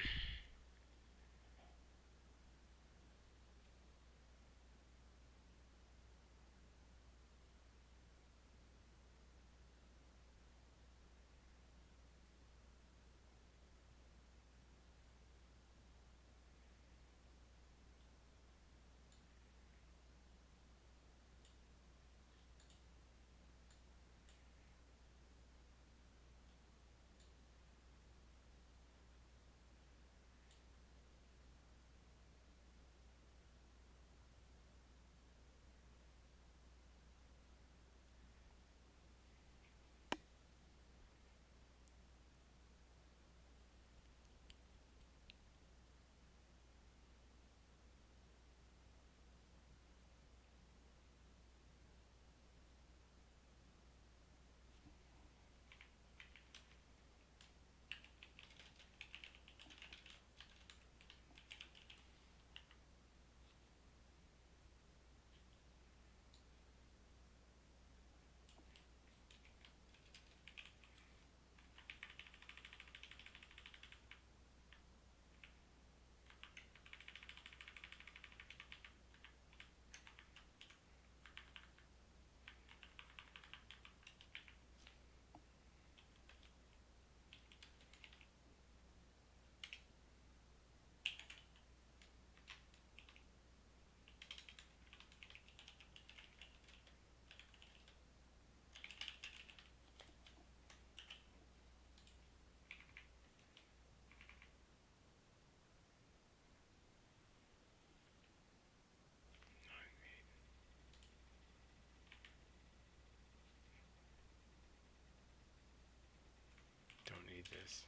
this.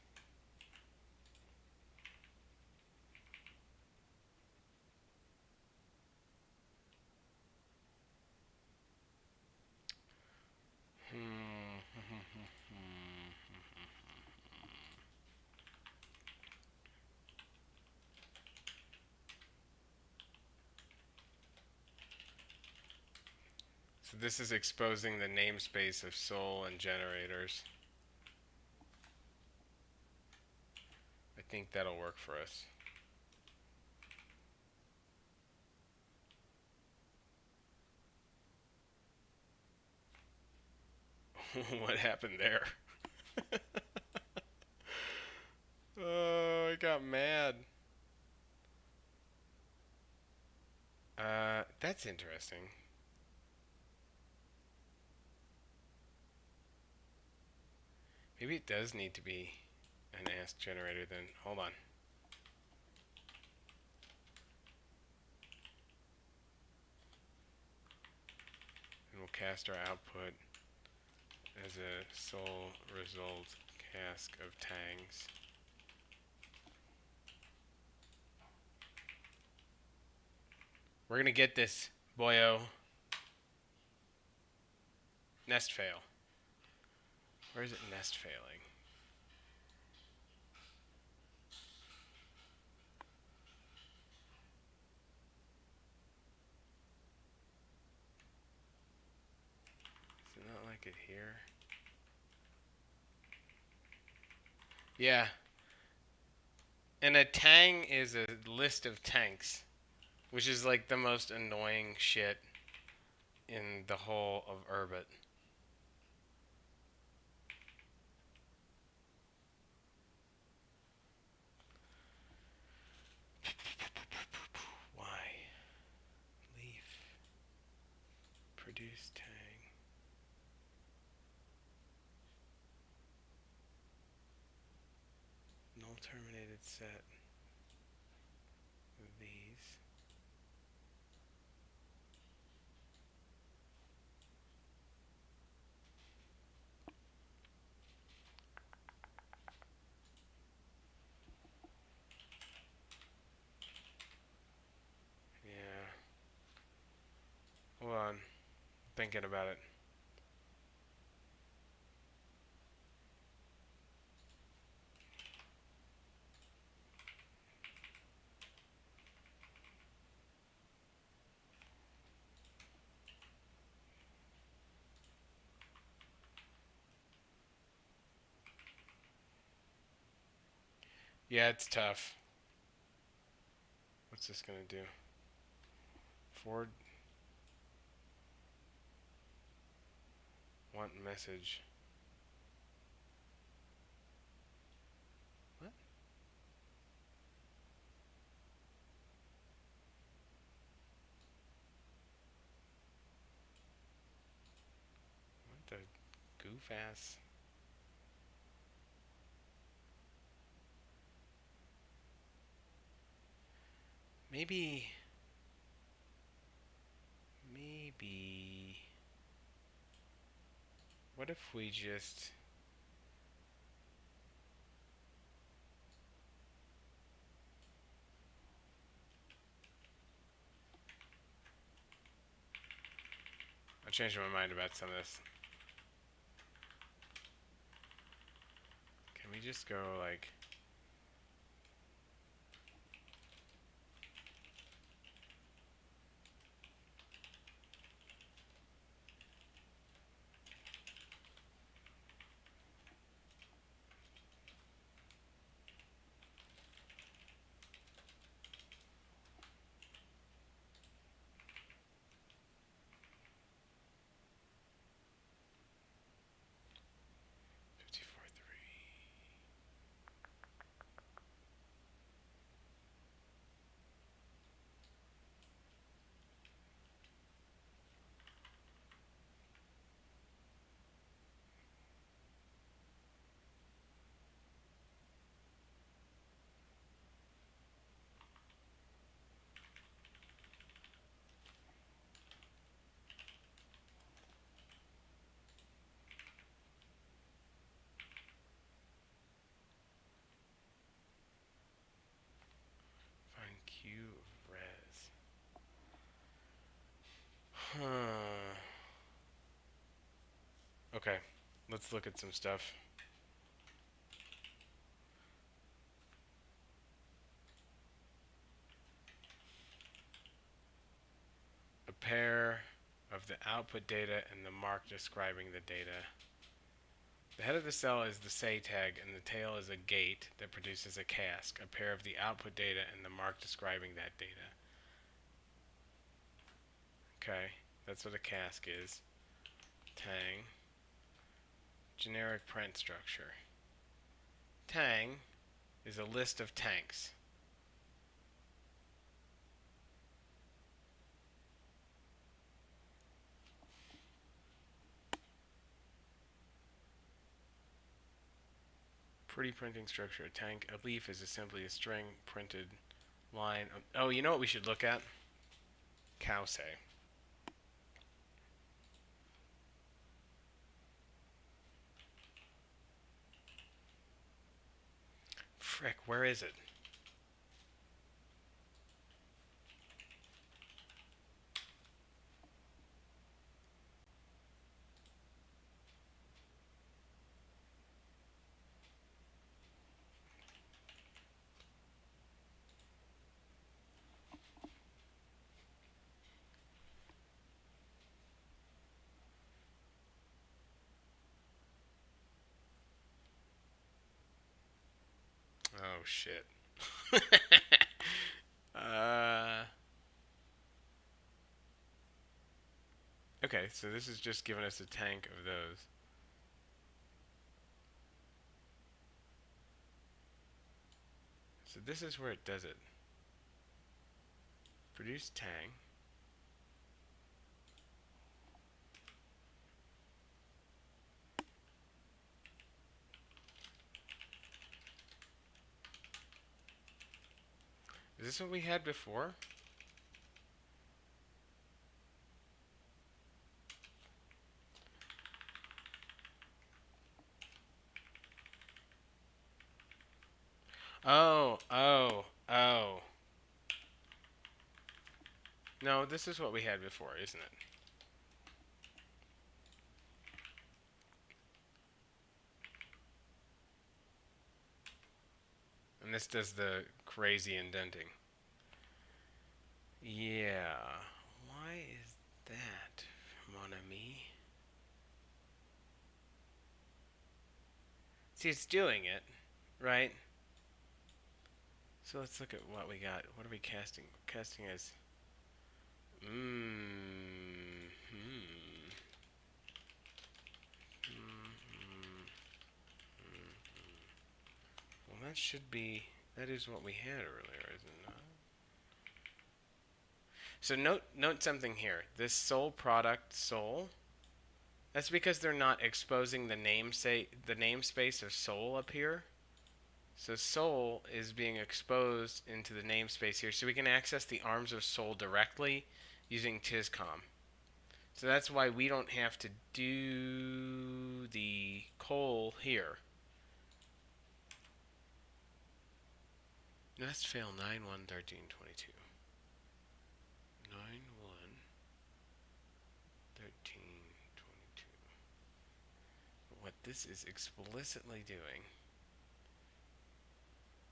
So this is exposing the namespace of Sol and generators. I think that'll work for us. What happened there? Oh, I got mad. That's interesting. Maybe it does need to be an ask generator then. Hold on. And we'll cast our output as a Sol result cask of tangs. We're gonna get this, boyo. Nest fail. Where is it nest failing? Is it not like it here? Yeah. And a tang is a list of tanks, which is like the most annoying shit in the whole of Urbit. Why? Leaf. Produce tang. Null terminated set of these. Yeah. Hold on. Thinking about it. Yeah, it's tough. What's this gonna do? Forward. Want message. What? What the goof ass? Maybe. What if we just. I changed my mind about some of this. Can we just go like. let's look at some stuff. A pair of the output data and the mark describing the data. The head of the cell is the say tag, and the tail is a gate that produces a cask, a pair of the output data and the mark describing that data. Okay, that's what a cask is. Tang. Generic print structure. Tang is a list of tanks. Pretty printing structure. A tank. A leaf is simply a string printed line. Oh, you know what we should look at? Cow say. Frick, where is it? Oh, shit. uh... Okay, so this is just giving us a tank of those. So this is where it does it. Produce tang. Is this what we had before? Oh, oh, oh. No, this is what we had before, isn't it? And this does the crazy indenting. Yeah. Why is that, mon ami? See, it's doing it, right? So let's look at what we got. What are we casting? Casting as... Well, that should be... That is what we had earlier, is it not? So note something here. This sole product sole, that's because they're not exposing the namespace of sole up here. So sole is being exposed into the namespace here, so we can access the arms of sole directly using tizcom. So that's why we don't have to do the col here. Let's fail 9, 1, 13, 22. 9, 1, 13, 22. What this is explicitly doing...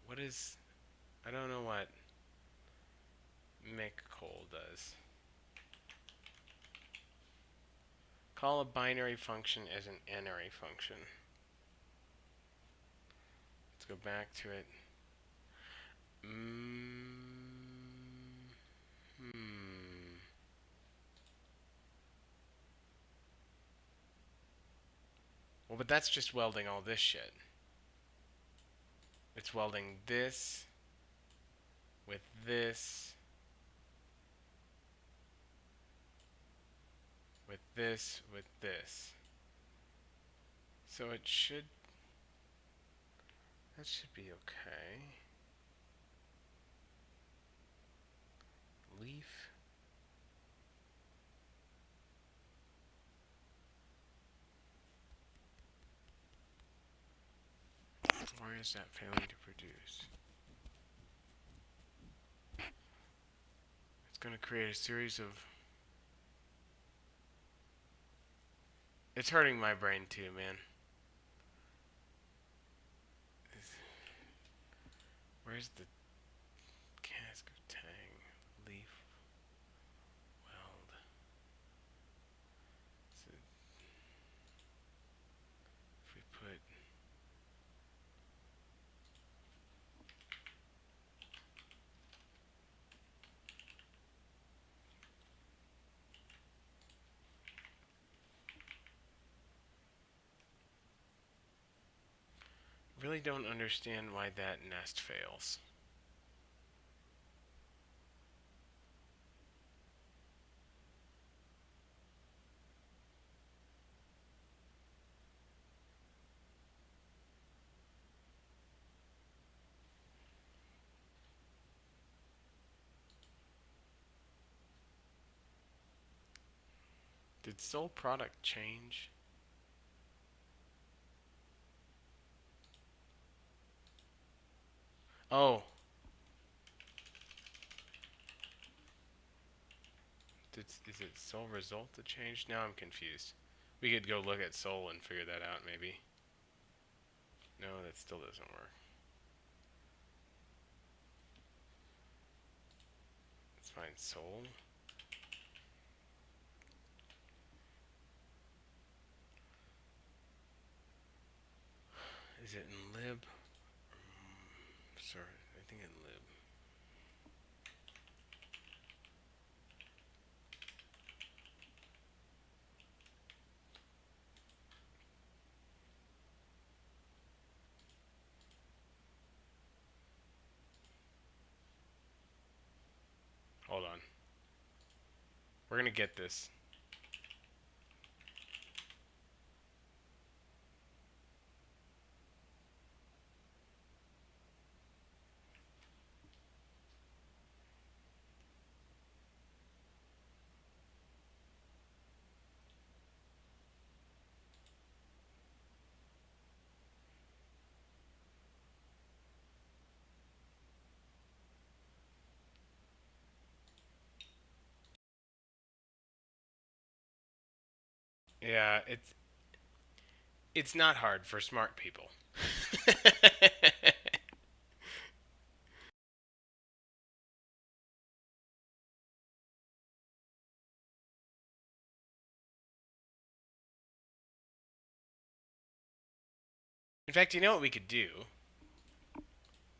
What is... I don't know what mcol does. Call a binary function as an n-ary function. Let's go back to it. Well, but that's just welding all this shit. It's welding this with this with this with this. So it should... That should be okay. Leaf. Why is that failing to produce? It's going to create a series of... It's hurting my brain too, man. Where's the cask of tang? Leaf weld. So if we put really don't understand why that nest fails. Did sole product change? Oh, is it sole result that changed? Now I'm confused. We could go look at sole and figure that out maybe. No, that still doesn't work. Let's find sole. Is it in lib? Sorry, I think in lib. Hold on. We're gonna get this. Yeah, it's not hard for smart people. In fact, you know what we could do?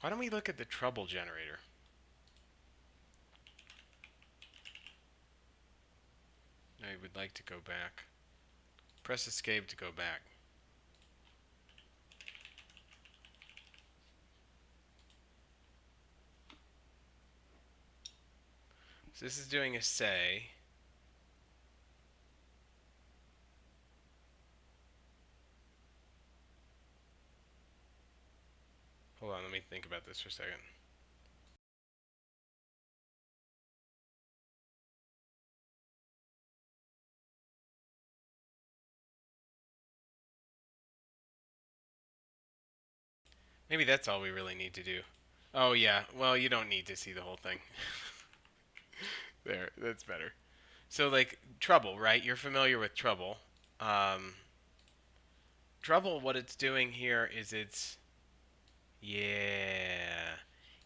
Why don't we look at the trouble generator? I would like to go back. Press escape to go back. So this is doing a say. Hold on, let me think about this for a second. Maybe that's all we really need to do. Oh yeah, well you don't need to see the whole thing. There, that's better. So like trouble, right? You're familiar with trouble. Um, trouble, what it's doing here is yeah,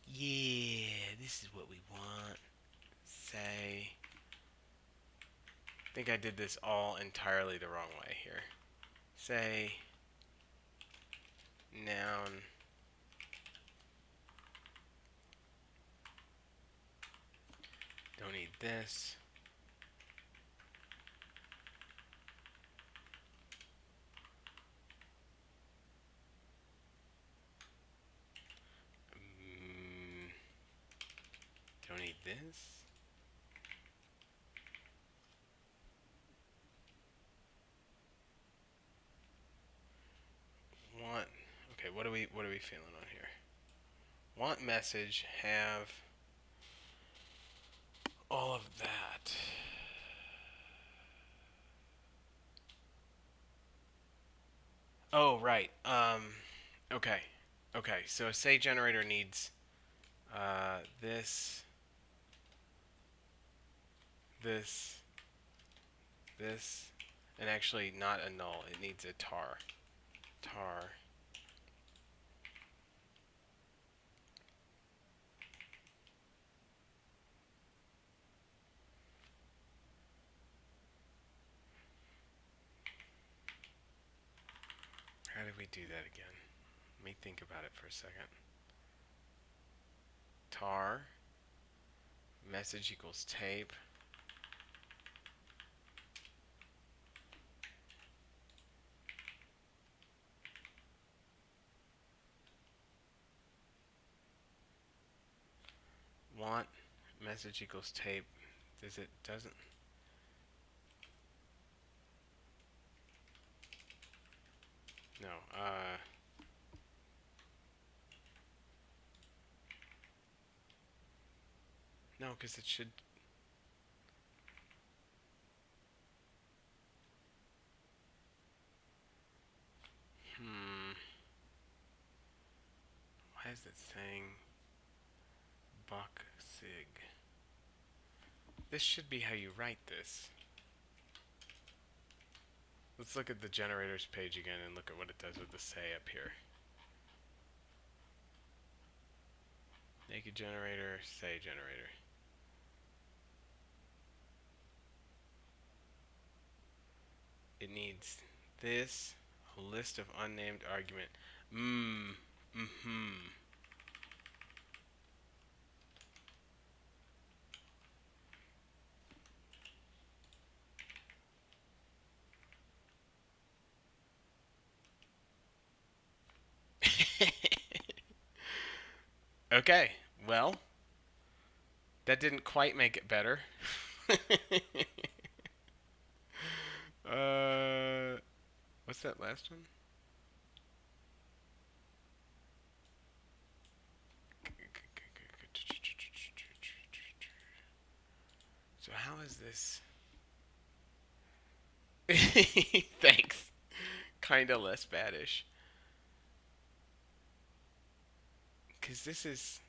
yeah, this is what we want. Say, I think I did this all entirely the wrong way here. Say, noun, don't need this. Mm, don't need this. Want, okay, what are we feeling on here? Want message, have all of that. Oh, right. Okay. Okay, so a say generator needs this, this, this, and actually not a null. It needs a tar. Tar. do that again? Let me think about it for a second. Tar, message equals tape. Want, message equals tape. Doesn't. No, no, because it should. Hmm. Why is it saying Buck Sig? This should be how you write this. Let's look at the generators page again and look at what it does with the say up here. Naked generator, say generator. It needs this, a list of unnamed argument. Mm-hmm. Okay, well, that didn't quite make it better. What's that last one? So how is this? Thanks. Kinda less baddish. Because this is.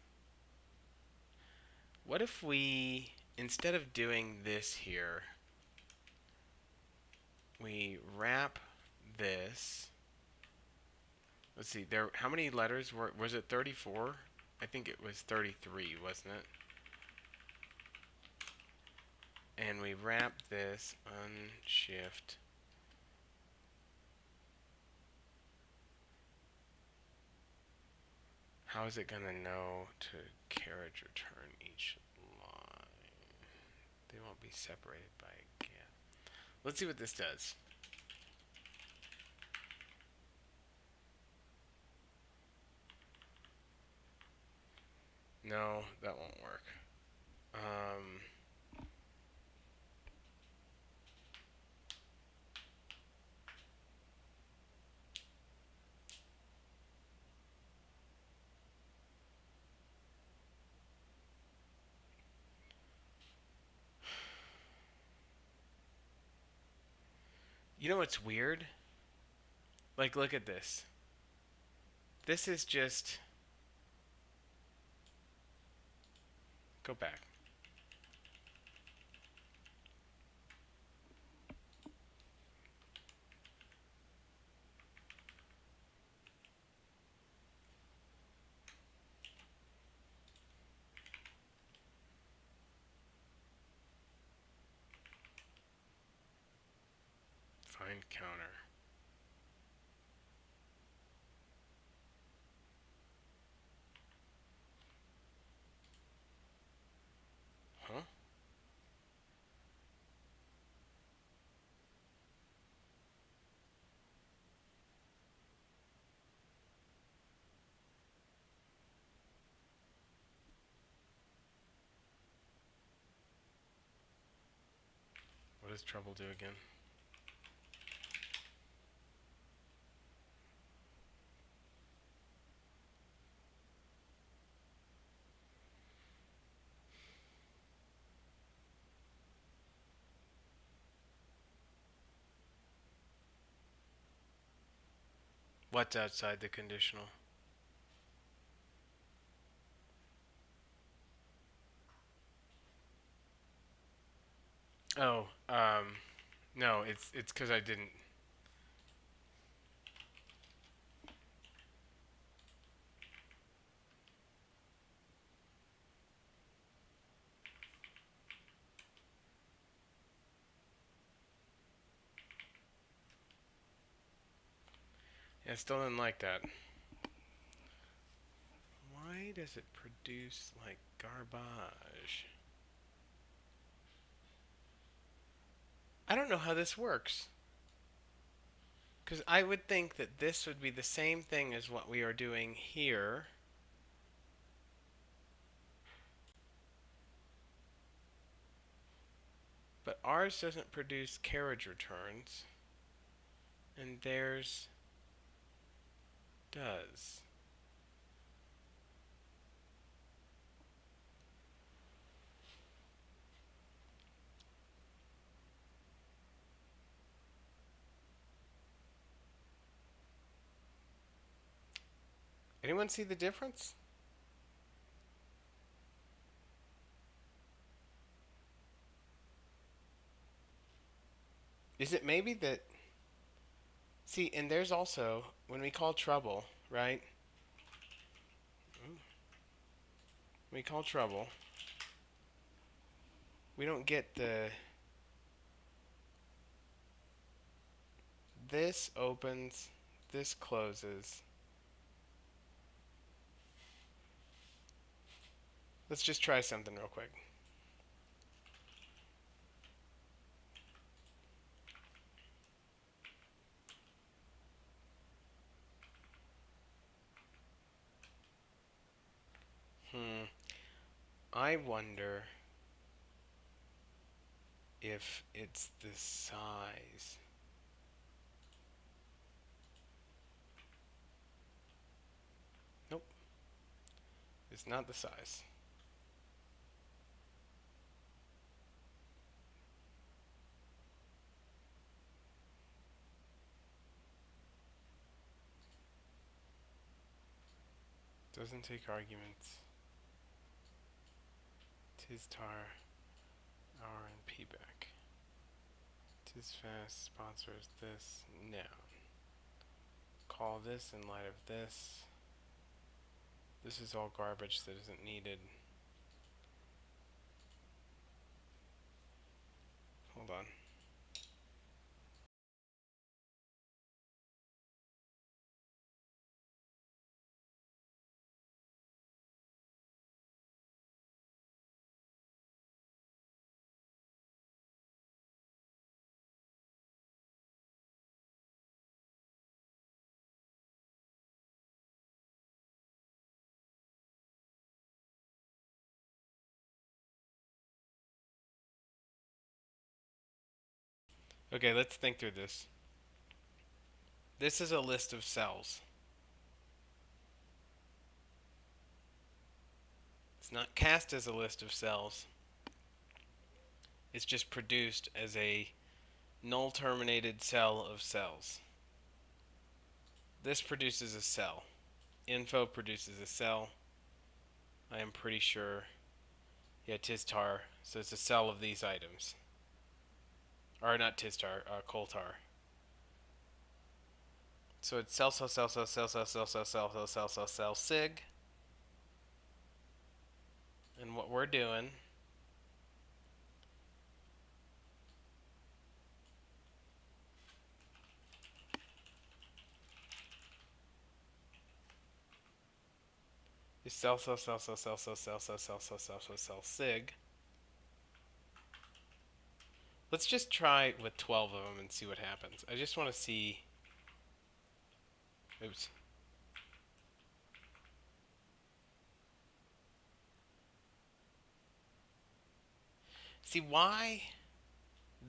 What if we, instead of doing this here, we wrap this. Let's see. There. How many letters were? Was it 34? I think it was 33, wasn't it? And we wrap this unshift. How is it gonna know to carriage return each line? They won't be separated by a gap. Let's see what this does. No, that won't work. You know what's weird? Like, look at this. This is just. Go back. Find counter. Huh? What does trouble do again? What's outside the conditional? Oh, no, it's because I didn't. I still didn't like that. Why does it produce like garbage? I don't know how this works. Because I would think that this would be the same thing as what we are doing here. But ours doesn't produce carriage returns. And theirs does. Anyone see the difference? Is it maybe that... See, and there's also, when we call trouble, right? When we call trouble, we don't get the... This opens, this closes. Let's just try something real quick. I wonder if it's the size. Nope, it's not the size. Doesn't take arguments. Tis tar, R and P back. Tis fast sponsors this now. Call this in light of this. This is all garbage that isn't needed. Hold on. Okay, let's think through this. This is a list of cells. It's not cast as a list of cells. It's just produced as a null terminated cell of cells. This produces a cell. Info produces a cell. I am pretty sure. Yeah, tis tar. So it's a cell of these items. Or not tis tar, coal tar. So it's cell, cell, cell, cell, cell, cell, cell, cell, cell, cell, cell, cell, cell, sig. And what we're doing is cell, cell, cell, cell, cell, cell, cell, cell, cell, cell, cell, cell, cell, sig. Let's just try with 12 of them and see what happens. I just want to see. Oops. See, why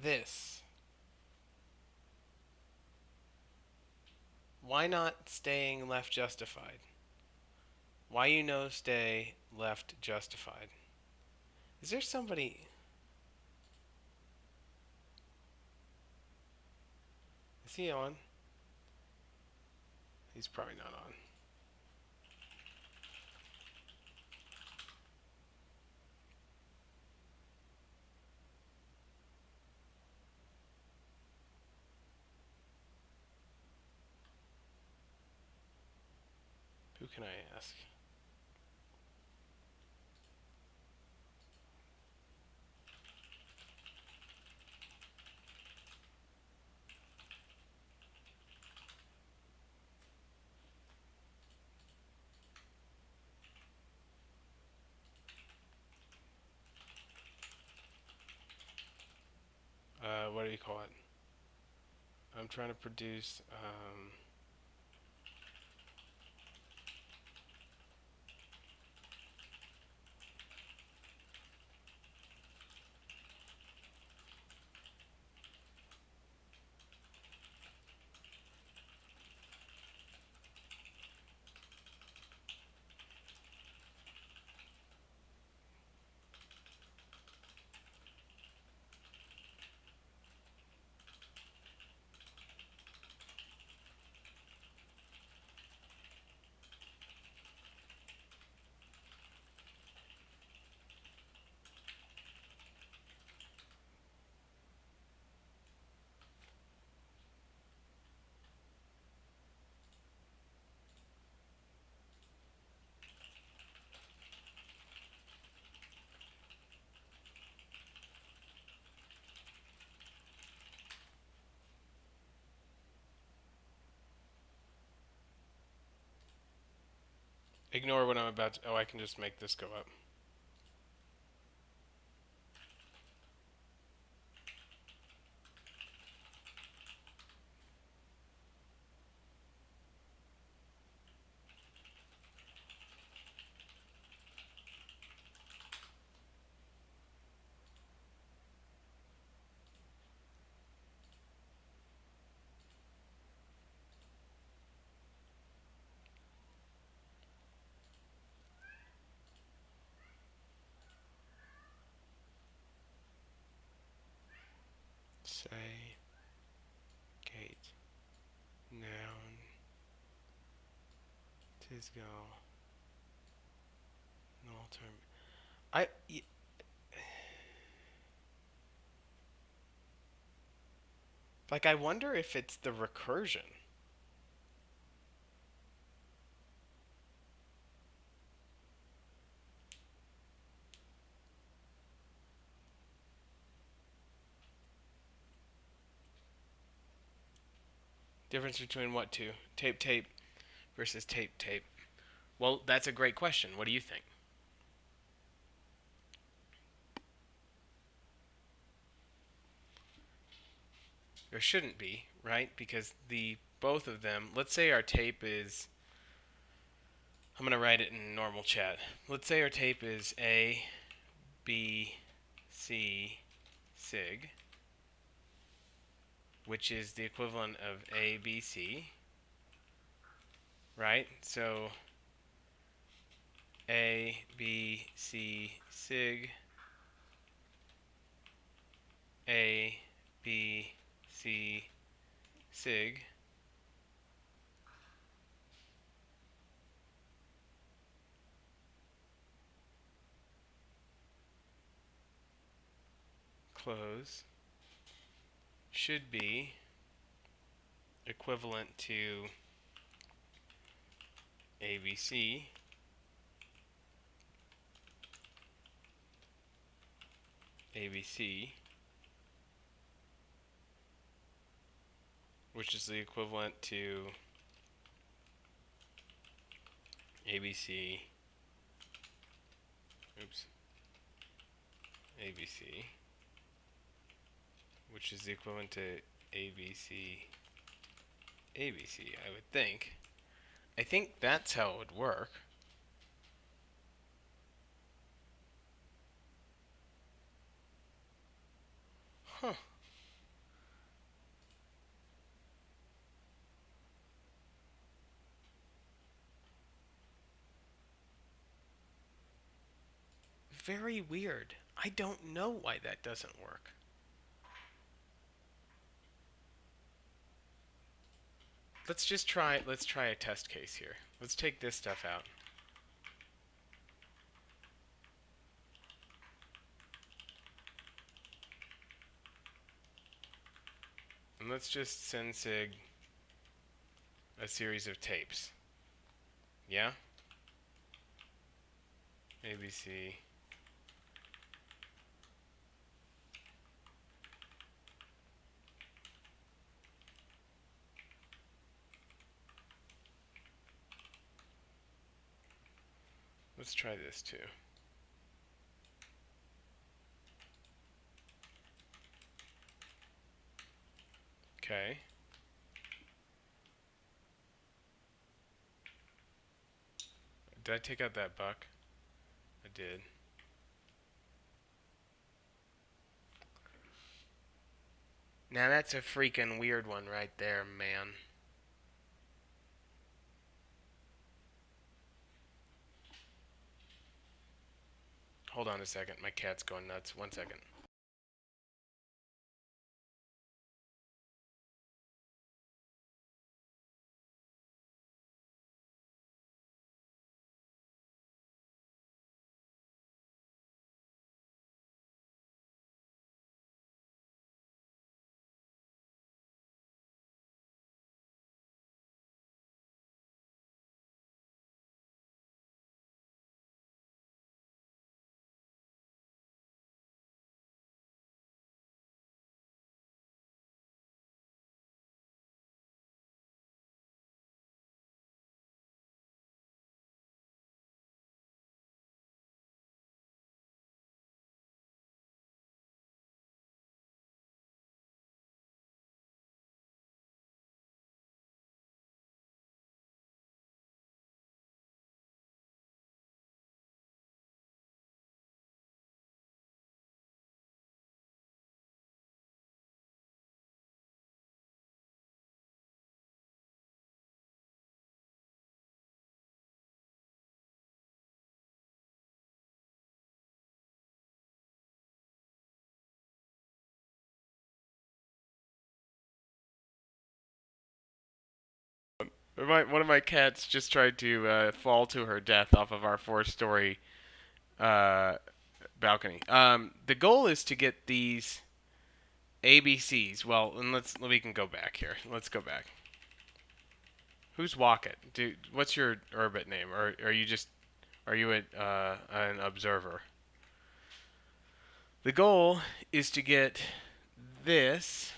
this? Why not staying left justified? Why stay left justified? Is there somebody... Is he on? He's probably not on. Who can I ask? what do you call it? I'm trying to produce, ignore what I'm about to, oh, I can just make this go up. Say, gate, noun, tisgo, null term. Like, I wonder if it's the recursion. Difference between what two? Tape, tape versus tape, tape. Well, that's a great question. What do you think? There shouldn't be, right? Because the both of them, let's say our tape is, I'm going to write it in normal chat. Let's say our tape is A, B, C, sig, which is the equivalent of A, B, C, right? So A, B, C, sig, A, B, C, sig, close, should be equivalent to ABC, ABC, which is the equivalent to ABC, oops, ABC, which is the equivalent to ABC, ABC, I would think. I think that's how it would work. Huh. Very weird. I don't know why that doesn't work. Let's try a test case here. Let's take this stuff out. And let's just send sig a series of tapes. Yeah? ABC. Let's try this too. Okay. Did I take out that buck? I did. Now that's a freaking weird one right there, man. Hold on a second. My cat's going nuts. 1 second. One of my cats just tried to fall to her death off of our four-story uh, balcony. The goal is to get these ABCs. Well, and we can go back here. Let's go back. Who's Walkett? What's your Urbit name? Or are you an observer? The goal is to get this.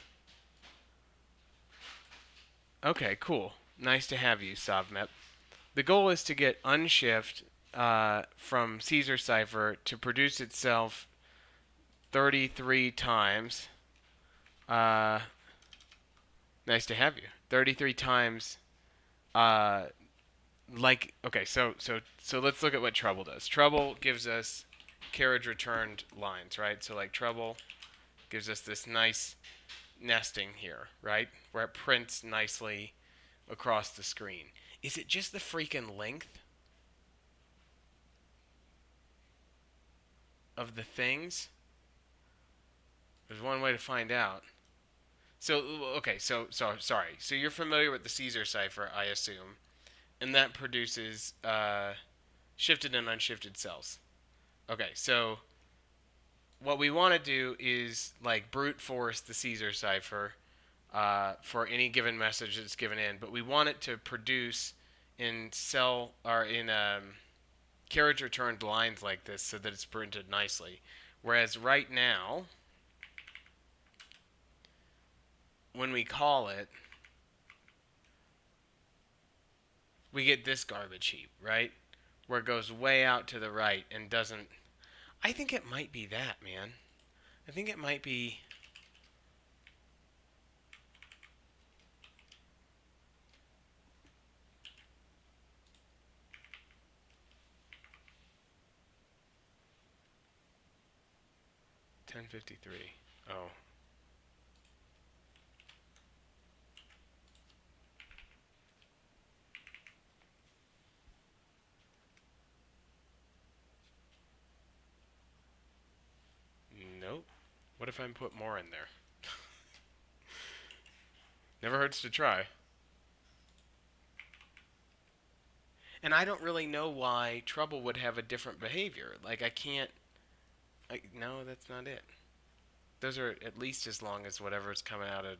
Okay, cool. Nice to have you, Savmep. The goal is to get unshift from Caesar cipher to produce itself 33 times. Uh, Nice to have you. 33 times. Okay, so let's look at what treble does. Treble gives us carriage returned lines, right? So like treble gives us this nice nesting here, right? Where it prints nicely across the screen. Is it just the freaking length of the things? There's one way to find out. So okay, so sorry. So you're familiar with the Caesar cipher, I assume, and that produces shifted and unshifted cells. Okay, so what we want to do is like brute force the Caesar cipher for any given message that's given in, but we want it to produce in cell or in carriage returned lines like this so that it's printed nicely. Whereas right now, when we call it, we get this garbage heap, right? Where it goes way out to the right and doesn't. I think it might be that, man. I think it might be. $10.53. Oh. Nope. What if I put more in there? Never hurts to try. And I don't really know why trouble would have a different behavior. Like, I can't. No, that's not it. Those are at least as long as whatever's coming out of.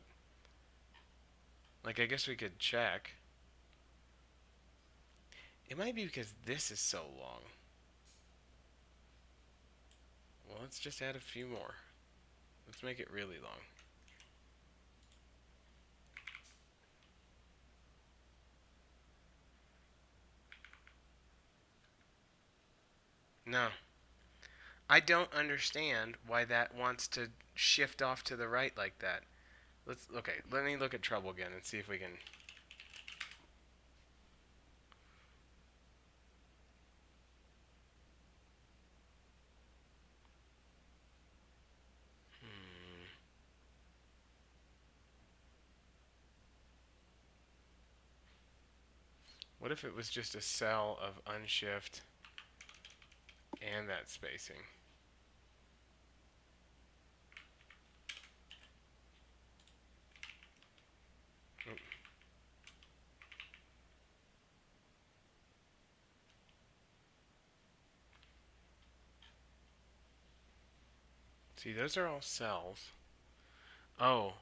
Like, I guess we could check. It might be because this is so long. Well, let's just add a few more. Let's make it really long. No. I don't understand why that wants to shift off to the right like that. Let's okay. Let me look at trouble again and see if we can. Hmm, what if it was just a cell of unshift and that spacing? Oop. See, those are all cells. Oh,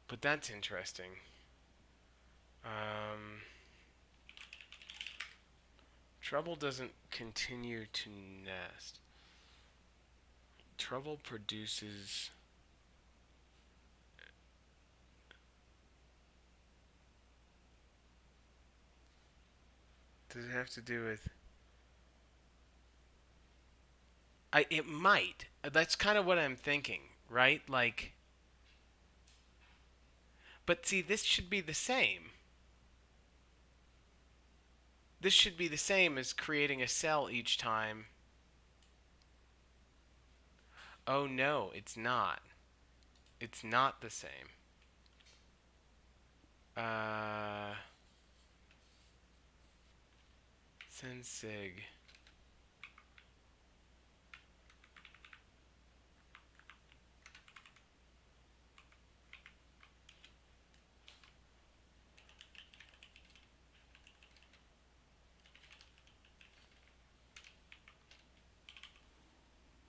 but that's interesting. Um, trouble doesn't continue to nest. Trouble produces. Does it have to do with? It might. That's kind of what I'm thinking, right? Like, but see, this should be the same. This should be the same as creating a cell each time. Oh no, it's not. It's not the same. Uh, Sensig.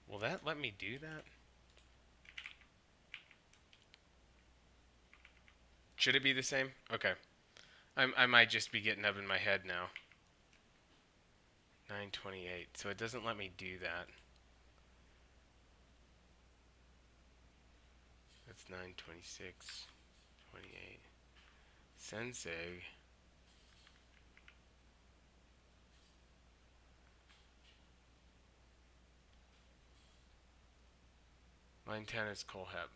Will that let me do that? Should it be the same? Okay. I might just be getting up in my head now. 928. So it doesn't let me do that. That's 926. 28. Sensig. Line 10 is Colheb.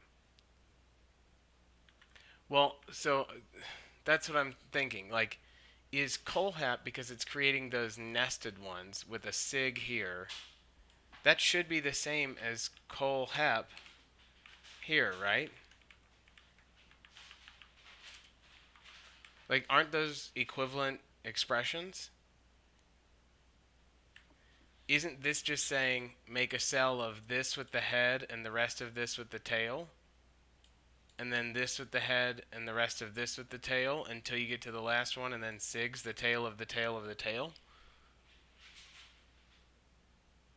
Well, so that's what I'm thinking. Like, is Colhep, because it's creating those nested ones with a sig here, that should be the same as Colhep here, right? Like, aren't those equivalent expressions? Isn't this just saying make a cell of this with the head and the rest of this with the tail? And then this with the head and the rest of this with the tail until you get to the last one and then sigs the tail of the tail of the tail?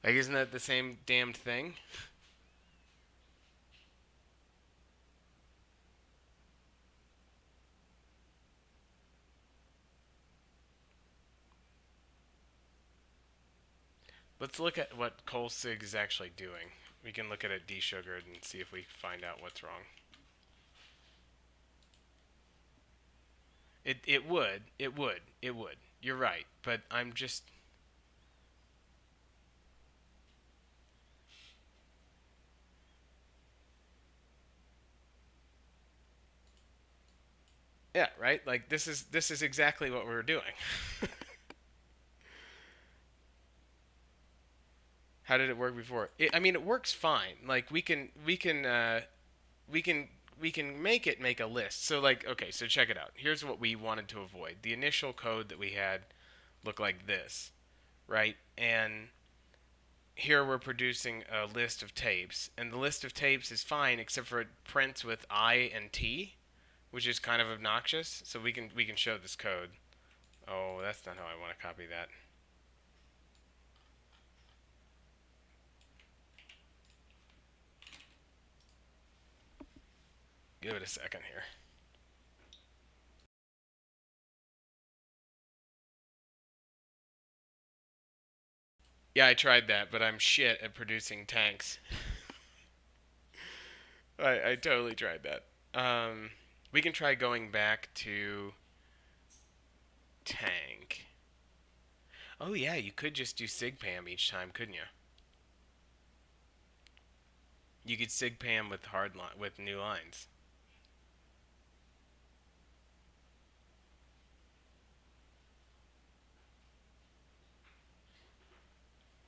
Like, isn't that the same damned thing? Let's look at what Colsig is actually doing. We can look at it desugared and see if we find out what's wrong. It would. It would. It would. You're right. But I'm just. Yeah, right? Like this is exactly what we were doing. How did it work before? I mean, it works fine. Like we can we can make a list. So like okay, so check it out. Here's what we wanted to avoid. The initial code that we had looked like this, right? And here we're producing a list of tapes, and the list of tapes is fine except for it prints with I and T, which is kind of obnoxious. So we can show this code. Oh, that's not how I want to copy that. Give it a second here. Yeah, I tried that, but I'm shit at producing tanks. I totally tried that. We can try going back to tank. Oh yeah, you could just do sigpam each time, couldn't you? You could sigpam with with new lines.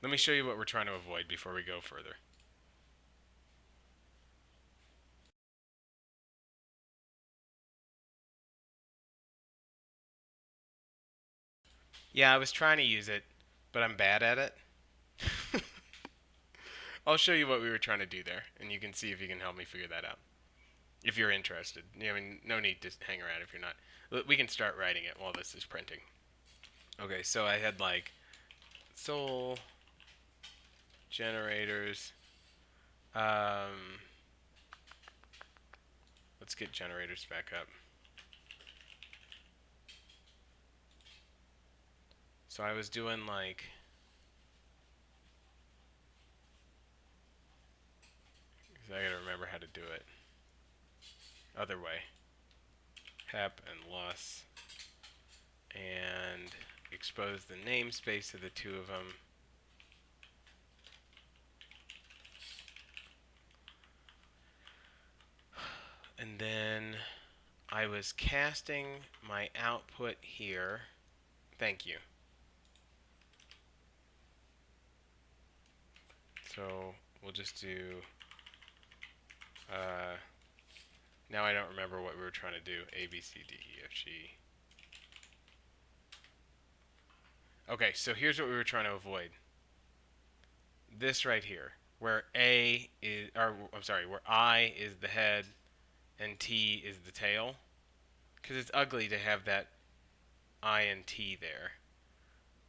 Let me show you what we're trying to avoid before we go further. Yeah, I was trying to use it, but I'm bad at it. I'll show you what we were trying to do there, and you can see if you can help me figure that out. If you're interested. I mean, no need to hang around if you're not. We can start writing it while this is printing. Okay, so I had like Sol generators. Um, let's get generators back up. So I was doing like, I gotta remember how to do it. Other way. Hep and lus. And expose the namespace of the two of them. And then I was casting my output here. Thank you. So we'll just do, now I don't remember what we were trying to do. A, B, C, D, E, F, G. Okay, so here's what we were trying to avoid. This right here, where A is, or I'm sorry, where I is the head and T is the tail. Because it's ugly to have that I and T there.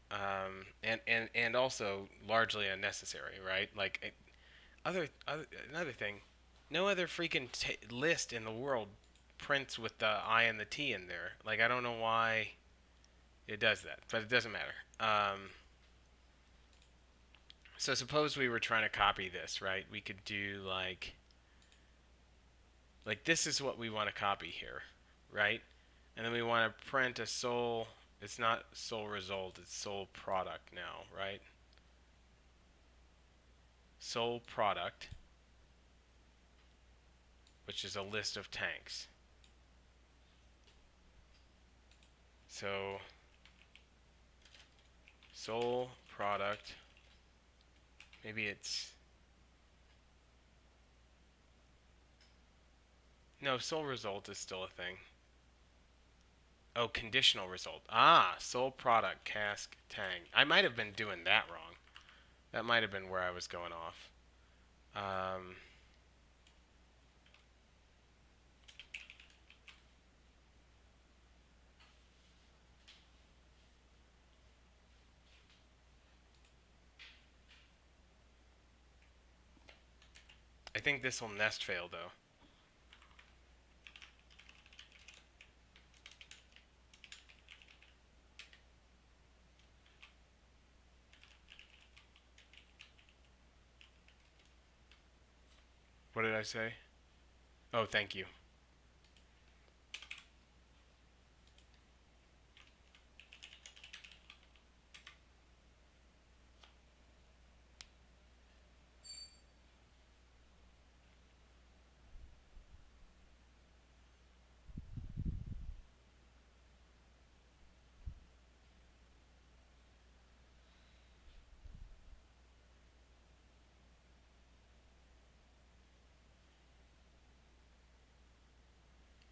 And also largely unnecessary, right? Like another thing, no other freaking list in the world prints with the I and the T in there. Like I don't know why it does that, but it doesn't matter. So suppose we were trying to copy this, right? We could do like this is what we want to copy here, right? And then we want to print a sol. It's not sol result, it's sol product now, right? Sol product, which is a list of tanks. So sol product, maybe it's, no, sol result is still a thing. Oh, conditional result. Ah, sol product cask tang. I might have been doing that wrong. That might have been where I was going off. I think this will nest fail though. What did I say? Oh, thank you.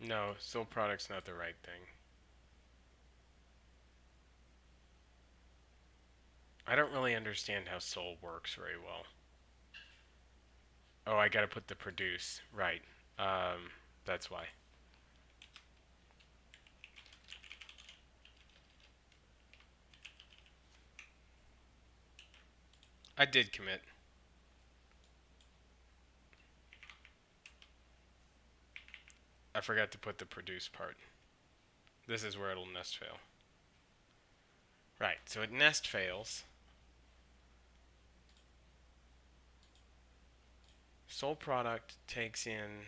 No, sol product's not the right thing. I don't really understand how sol works very well. Oh, I gotta put the produce. Right. That's why. I did commit. I forgot to put the produce part. This is where it'll nest fail. Right, so it nest fails. Sol product takes in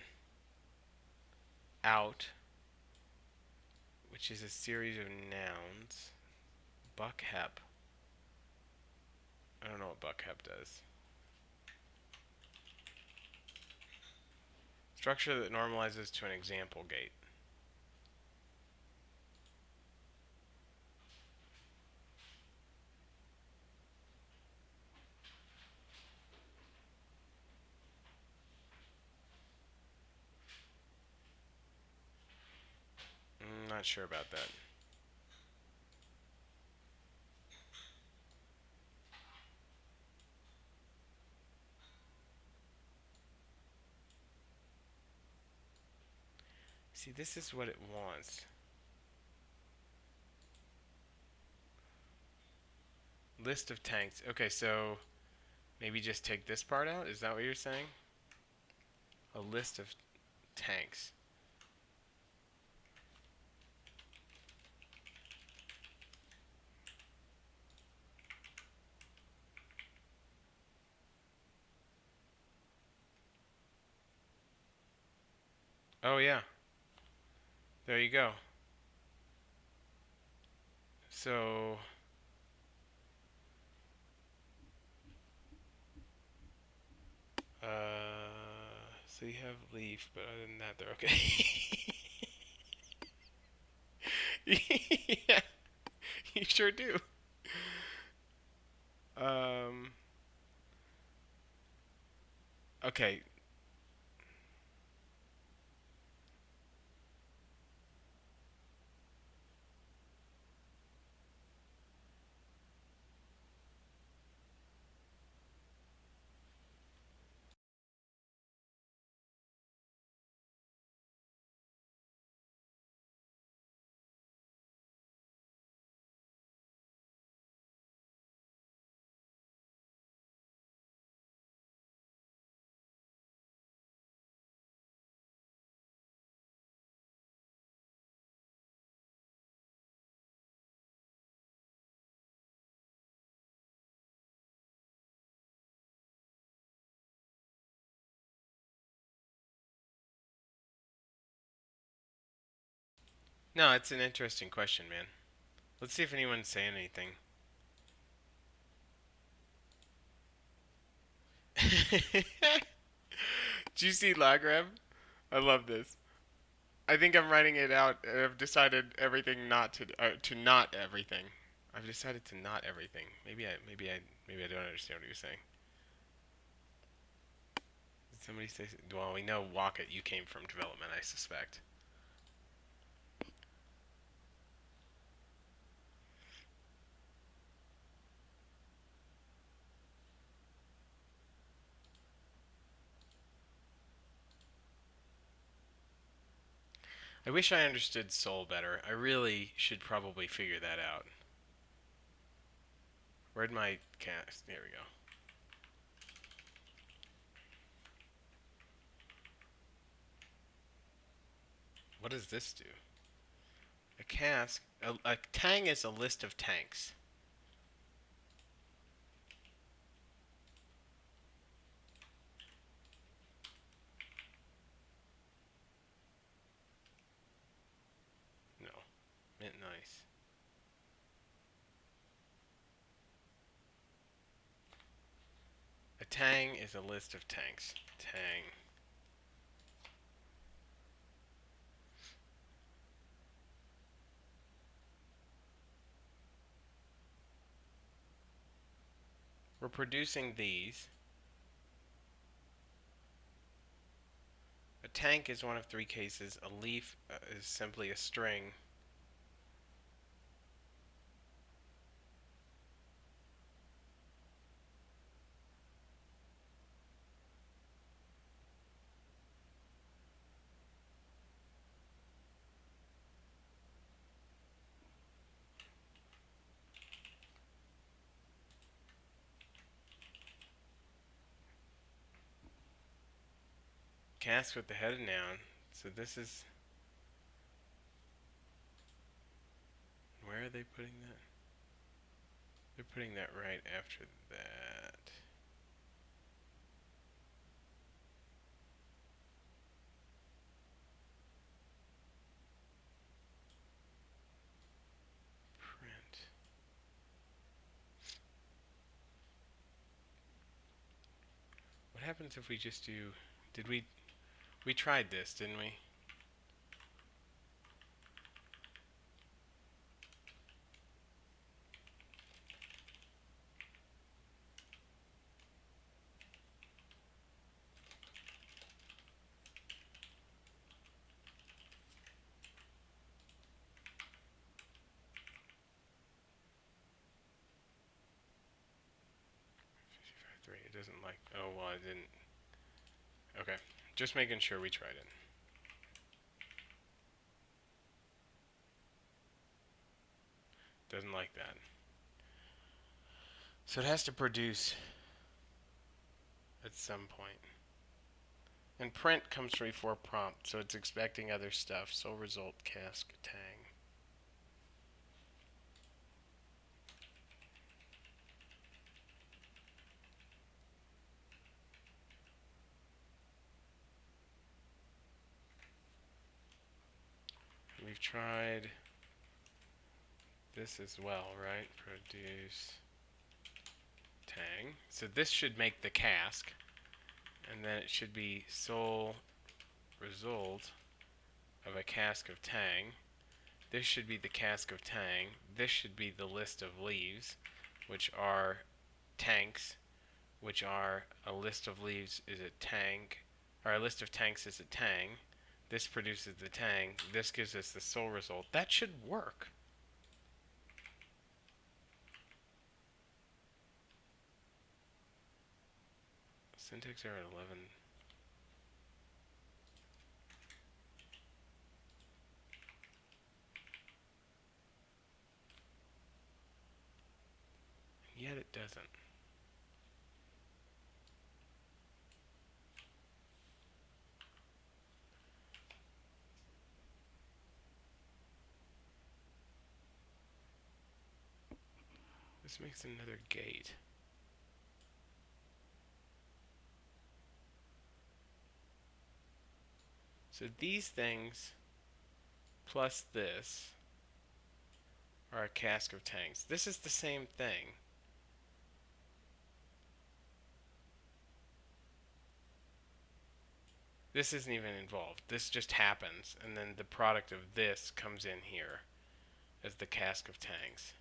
out, which is a series of nouns. Buck hep. I don't know what buck hep does. Structure that normalizes to an example gate. not sure about that. See, this is what it wants. List of tanks. Okay, so maybe just take this part out? Is that what you're saying? A list of tanks. Oh, yeah. There you go. So, so you have leaf, but other than that, they're okay. Yeah, you sure do. Um, okay. No, it's an interesting question, man. Let's see if anyone's saying anything. Do you see Lagrab? I love this. I think I'm writing it out. I've decided everything not to not everything. I've decided to not everything. Maybe I don't understand what you're saying. Did somebody say? Well, we know walk it. You came from development, I suspect. I wish I understood soul better. I really should probably figure that out. Where'd my cast? There we go. What does this do? A cask. A tang is a list of tanks. No. Mint nice. A tang is a list of tanks. Tang. We're producing these. A tank is one of three cases. A leaf is simply a string. Cask with the head of noun. So this is. Where are they putting that? They're putting that right after that. Print. What happens if we just do. Did we. We tried this, didn't we? doesn't like. Oh well, I didn't. Okay, just making sure we tried it. Doesn't like that. So it has to produce at some point. And print comes before prompt, so it's expecting other stuff. So result cask tang. We've tried this as well, right? Produce tang. So this should make the cask, and then it should be sole result of a cask of tang. This should be the cask of tang. This should be the list of leaves, which are tanks, which are a list of leaves is a tank, or a list of tanks is a tang. This produces the tang. This gives us the sole result. That should work. Syntax error at 11. Yet it doesn't. This makes another gate. So these things plus this are a cask of tanks. This is the same thing. This isn't even involved. This just happens, and then the product of this comes in here as the cask of tanks.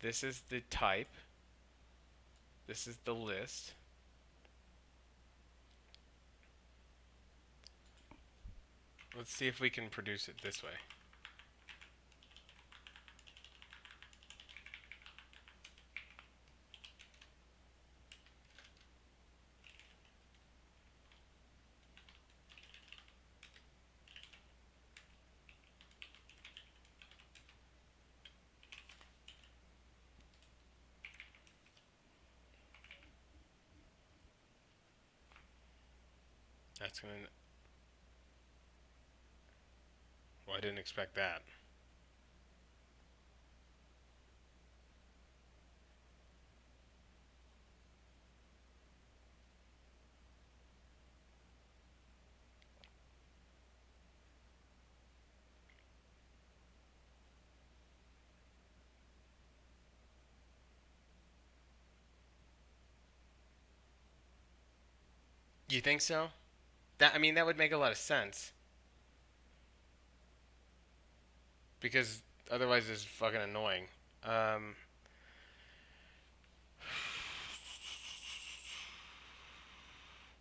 This is the type. This is the list. Let's see if we can produce it this way. That's gonna. Well, I didn't expect that. You think so? That I mean, that would make a lot of sense. Because otherwise it's fucking annoying. Um,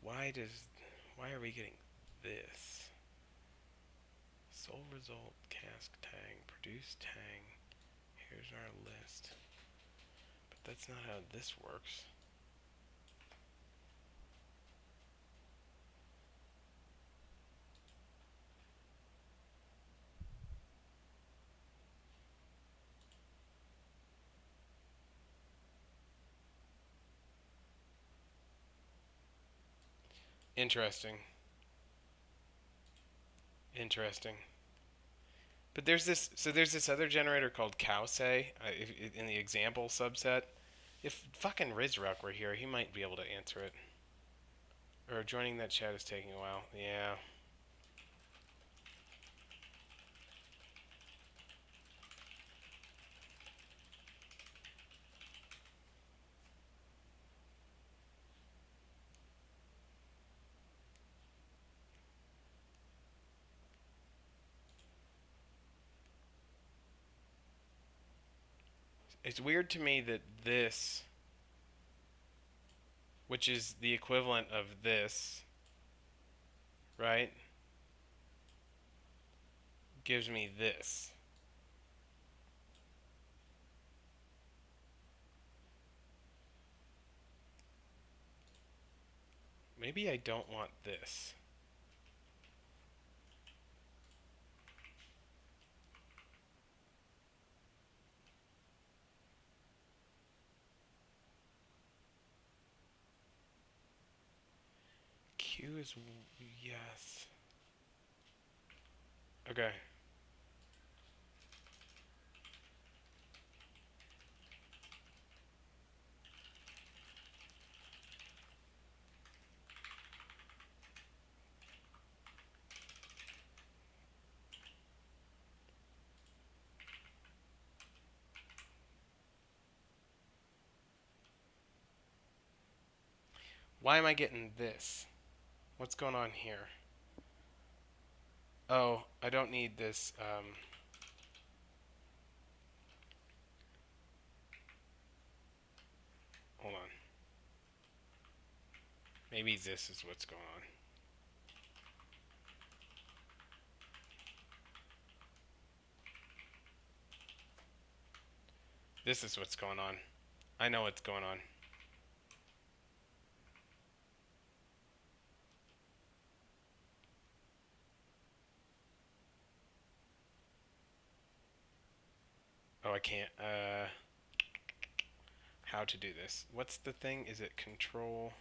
why are we getting this? Sole result, cask tang, produce tang. Here's our list. But that's not how this works. Interesting. Interesting. But there's this other generator called cowsay in the example subset. If fucking Rizruck were here, he might be able to answer it. Or joining that chat is taking a while. Yeah. It's weird to me that this, which is the equivalent of this, right, gives me this. maybe I don't want this. Q is yes. Okay. Why am I getting this? What's going on here? Oh, I don't need this. Hold on. Maybe this is what's going on. This is what's going on. I know what's going on. Oh, I can't. How to do this? What's the thing? Is it control?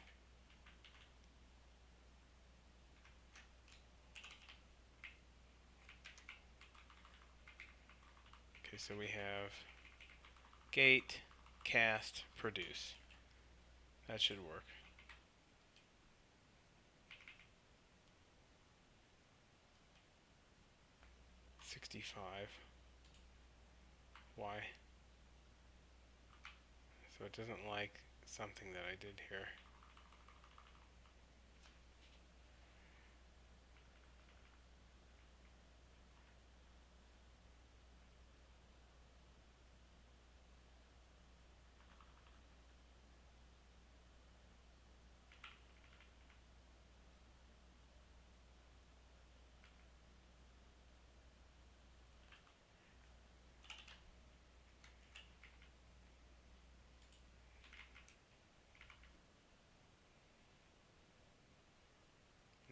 Okay, so we have gate, cast, produce. That should work. $65. Why? So it doesn't like something that I did here.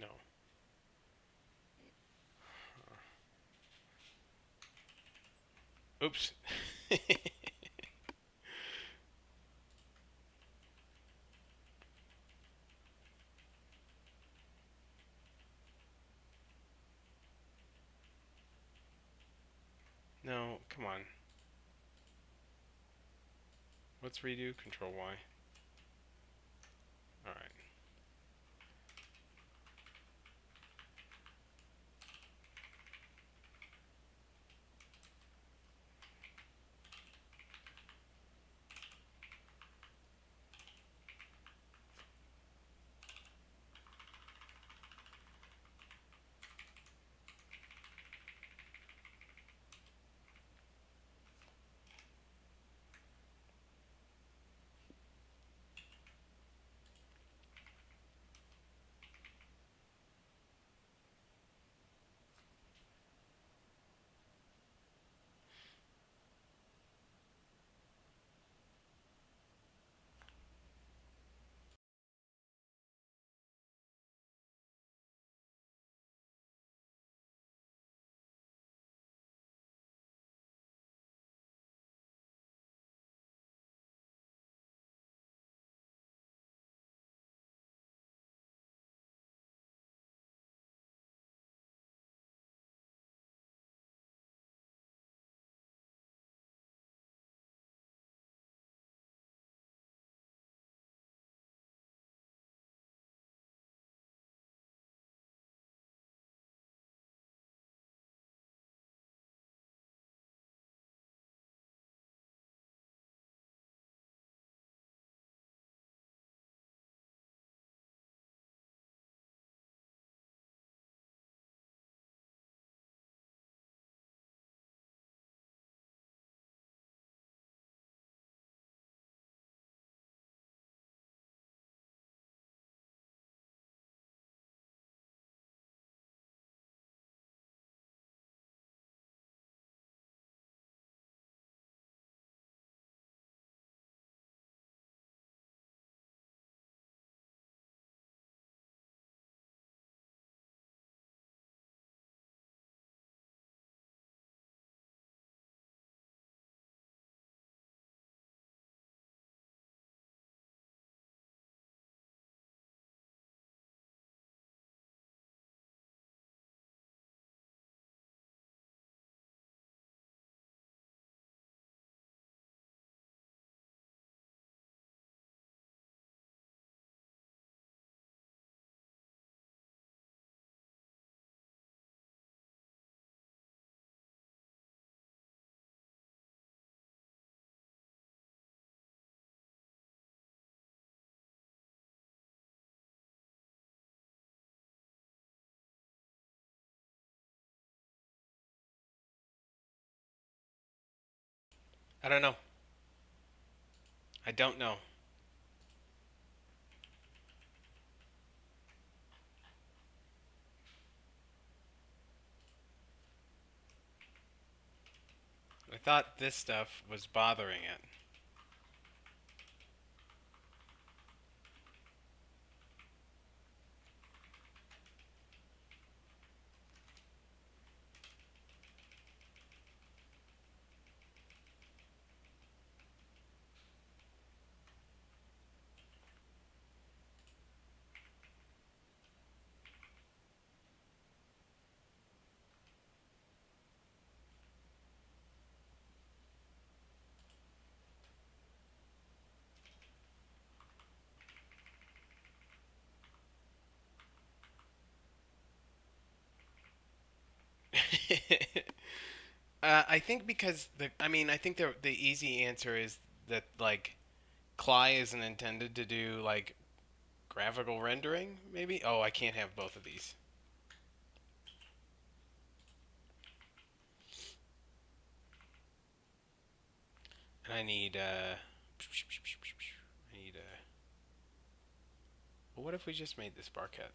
No. Oops. No, come on. What's redo? Control Y. Alright. I don't know. I don't know. I thought this stuff was bothering it. I think because I think the easy answer is that like Cly isn't intended to do like graphical rendering. Maybe. Oh, I can't have both of these. And I need. I need. Well, what if we just made this bar cut?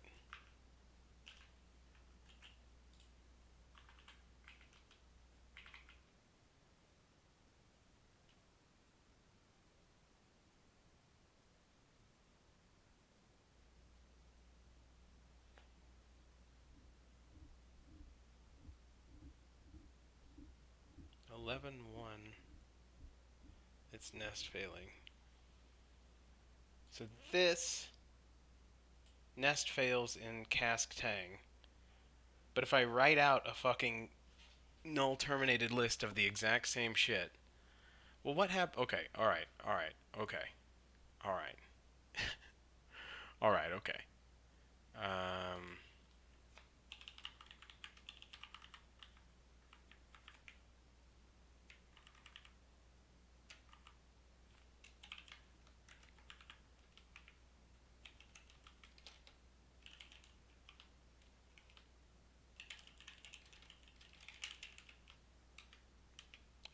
(11:1). It's nest failing. So this nest fails in cask tang. But if I write out a fucking null terminated list of the exact same shit, well, what happened? Okay, all right, all right, okay, all right, all right, okay. Um,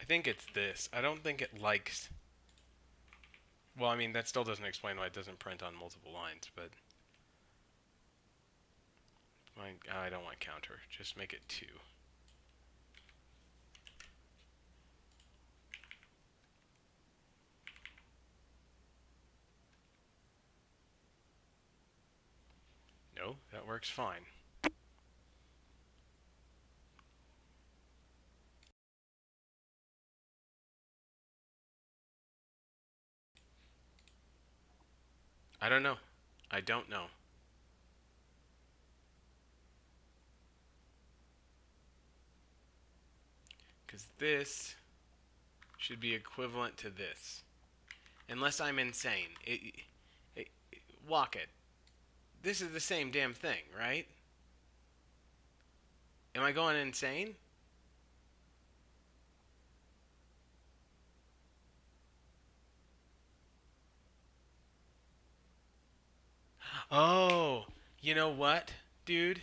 I think it's this. I don't think it likes. Well, I mean, that still doesn't explain why it doesn't print on multiple lines, but I don't want counter. Just make it 2. No, that works fine. I don't know. I don't know. Because this should be equivalent to this. Unless I'm insane. Walk it. This is the same damn thing, right? Am I going insane? Oh, you know what, dude?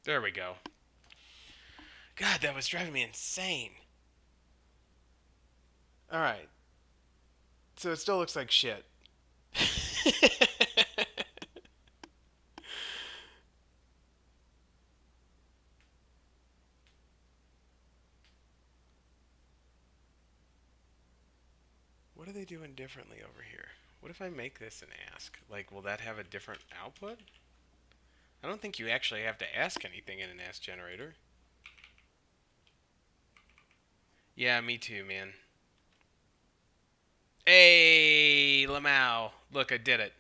There we go. God, that was driving me insane. Alright. So it still looks like shit. What are they doing differently over here? What if I make this an ask? Like, will that have a different output? I don't think you actually have to ask anything in an ask generator. Yeah, me too, man. Hey, Lamau. Look, I did it.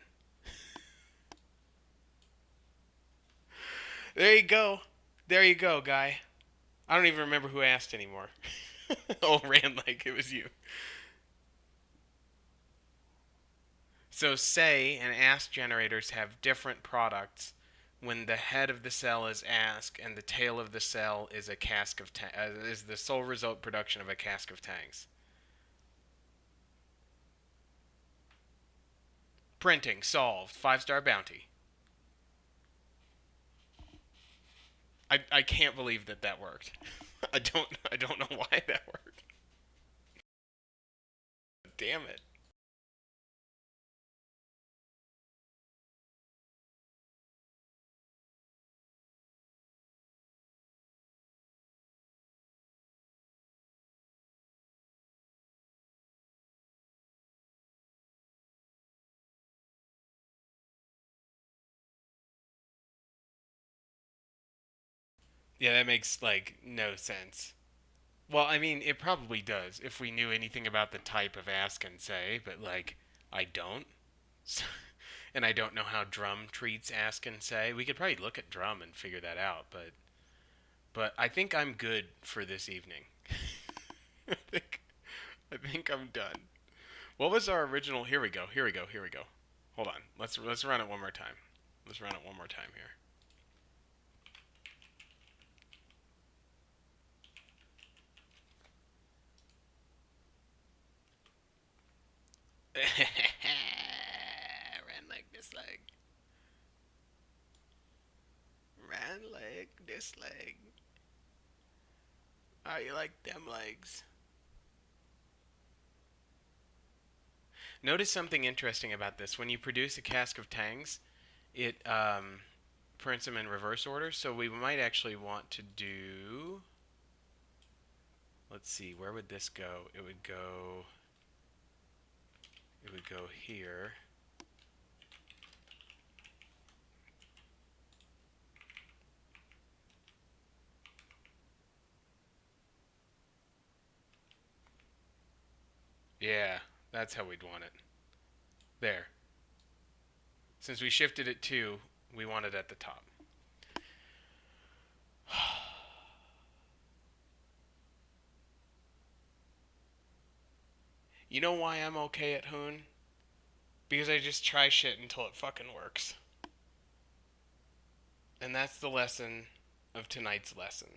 There you go. There you go, guy. I don't even remember who asked anymore. Oh, ran like it was you. So say and ask generators have different products when the head of the cell is ask and the tail of the cell is a cask of is the sole result production of a cask of tangs. Printing solved. 5-star bounty. I can't believe that worked. I don't know why that worked. Damn it. Yeah, that makes like no sense. Well, I mean, it probably does if we knew anything about the type of ask and say, but like I don't. So, and I don't know how drum treats ask and say. We could probably look at drum and figure that out, but I think I'm good for this evening. I think I think I'm done. What was our original? Here we go. Here we go. Here we go. Hold on. Let's run it one more time. Let's run it one more time here. Ran leg, this leg. Ran leg, this leg. Oh, you like them legs? Notice something interesting about this. When you produce a cask of tangs, it prints them in reverse order. So we might actually want to do. Let's see, where would this go? It would go. It would go here. Yeah, that's how we'd want it. There. Since we shifted it to, we want it at the top. You know why I'm okay at Hoon? Because I just try shit until it fucking works. And that's the lesson of tonight's lesson.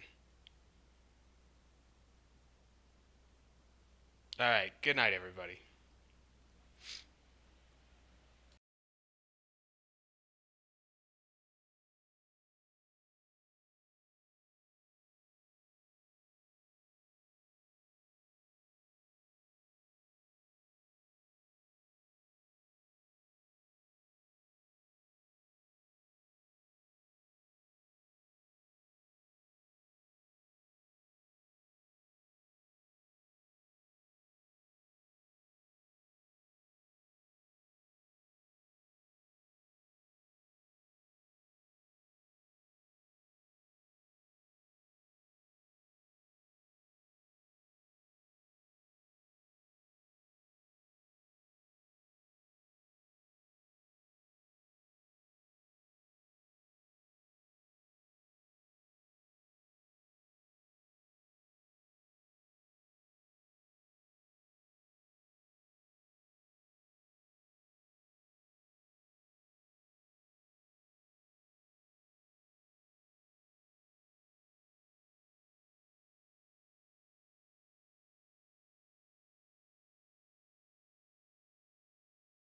Alright, good night, everybody.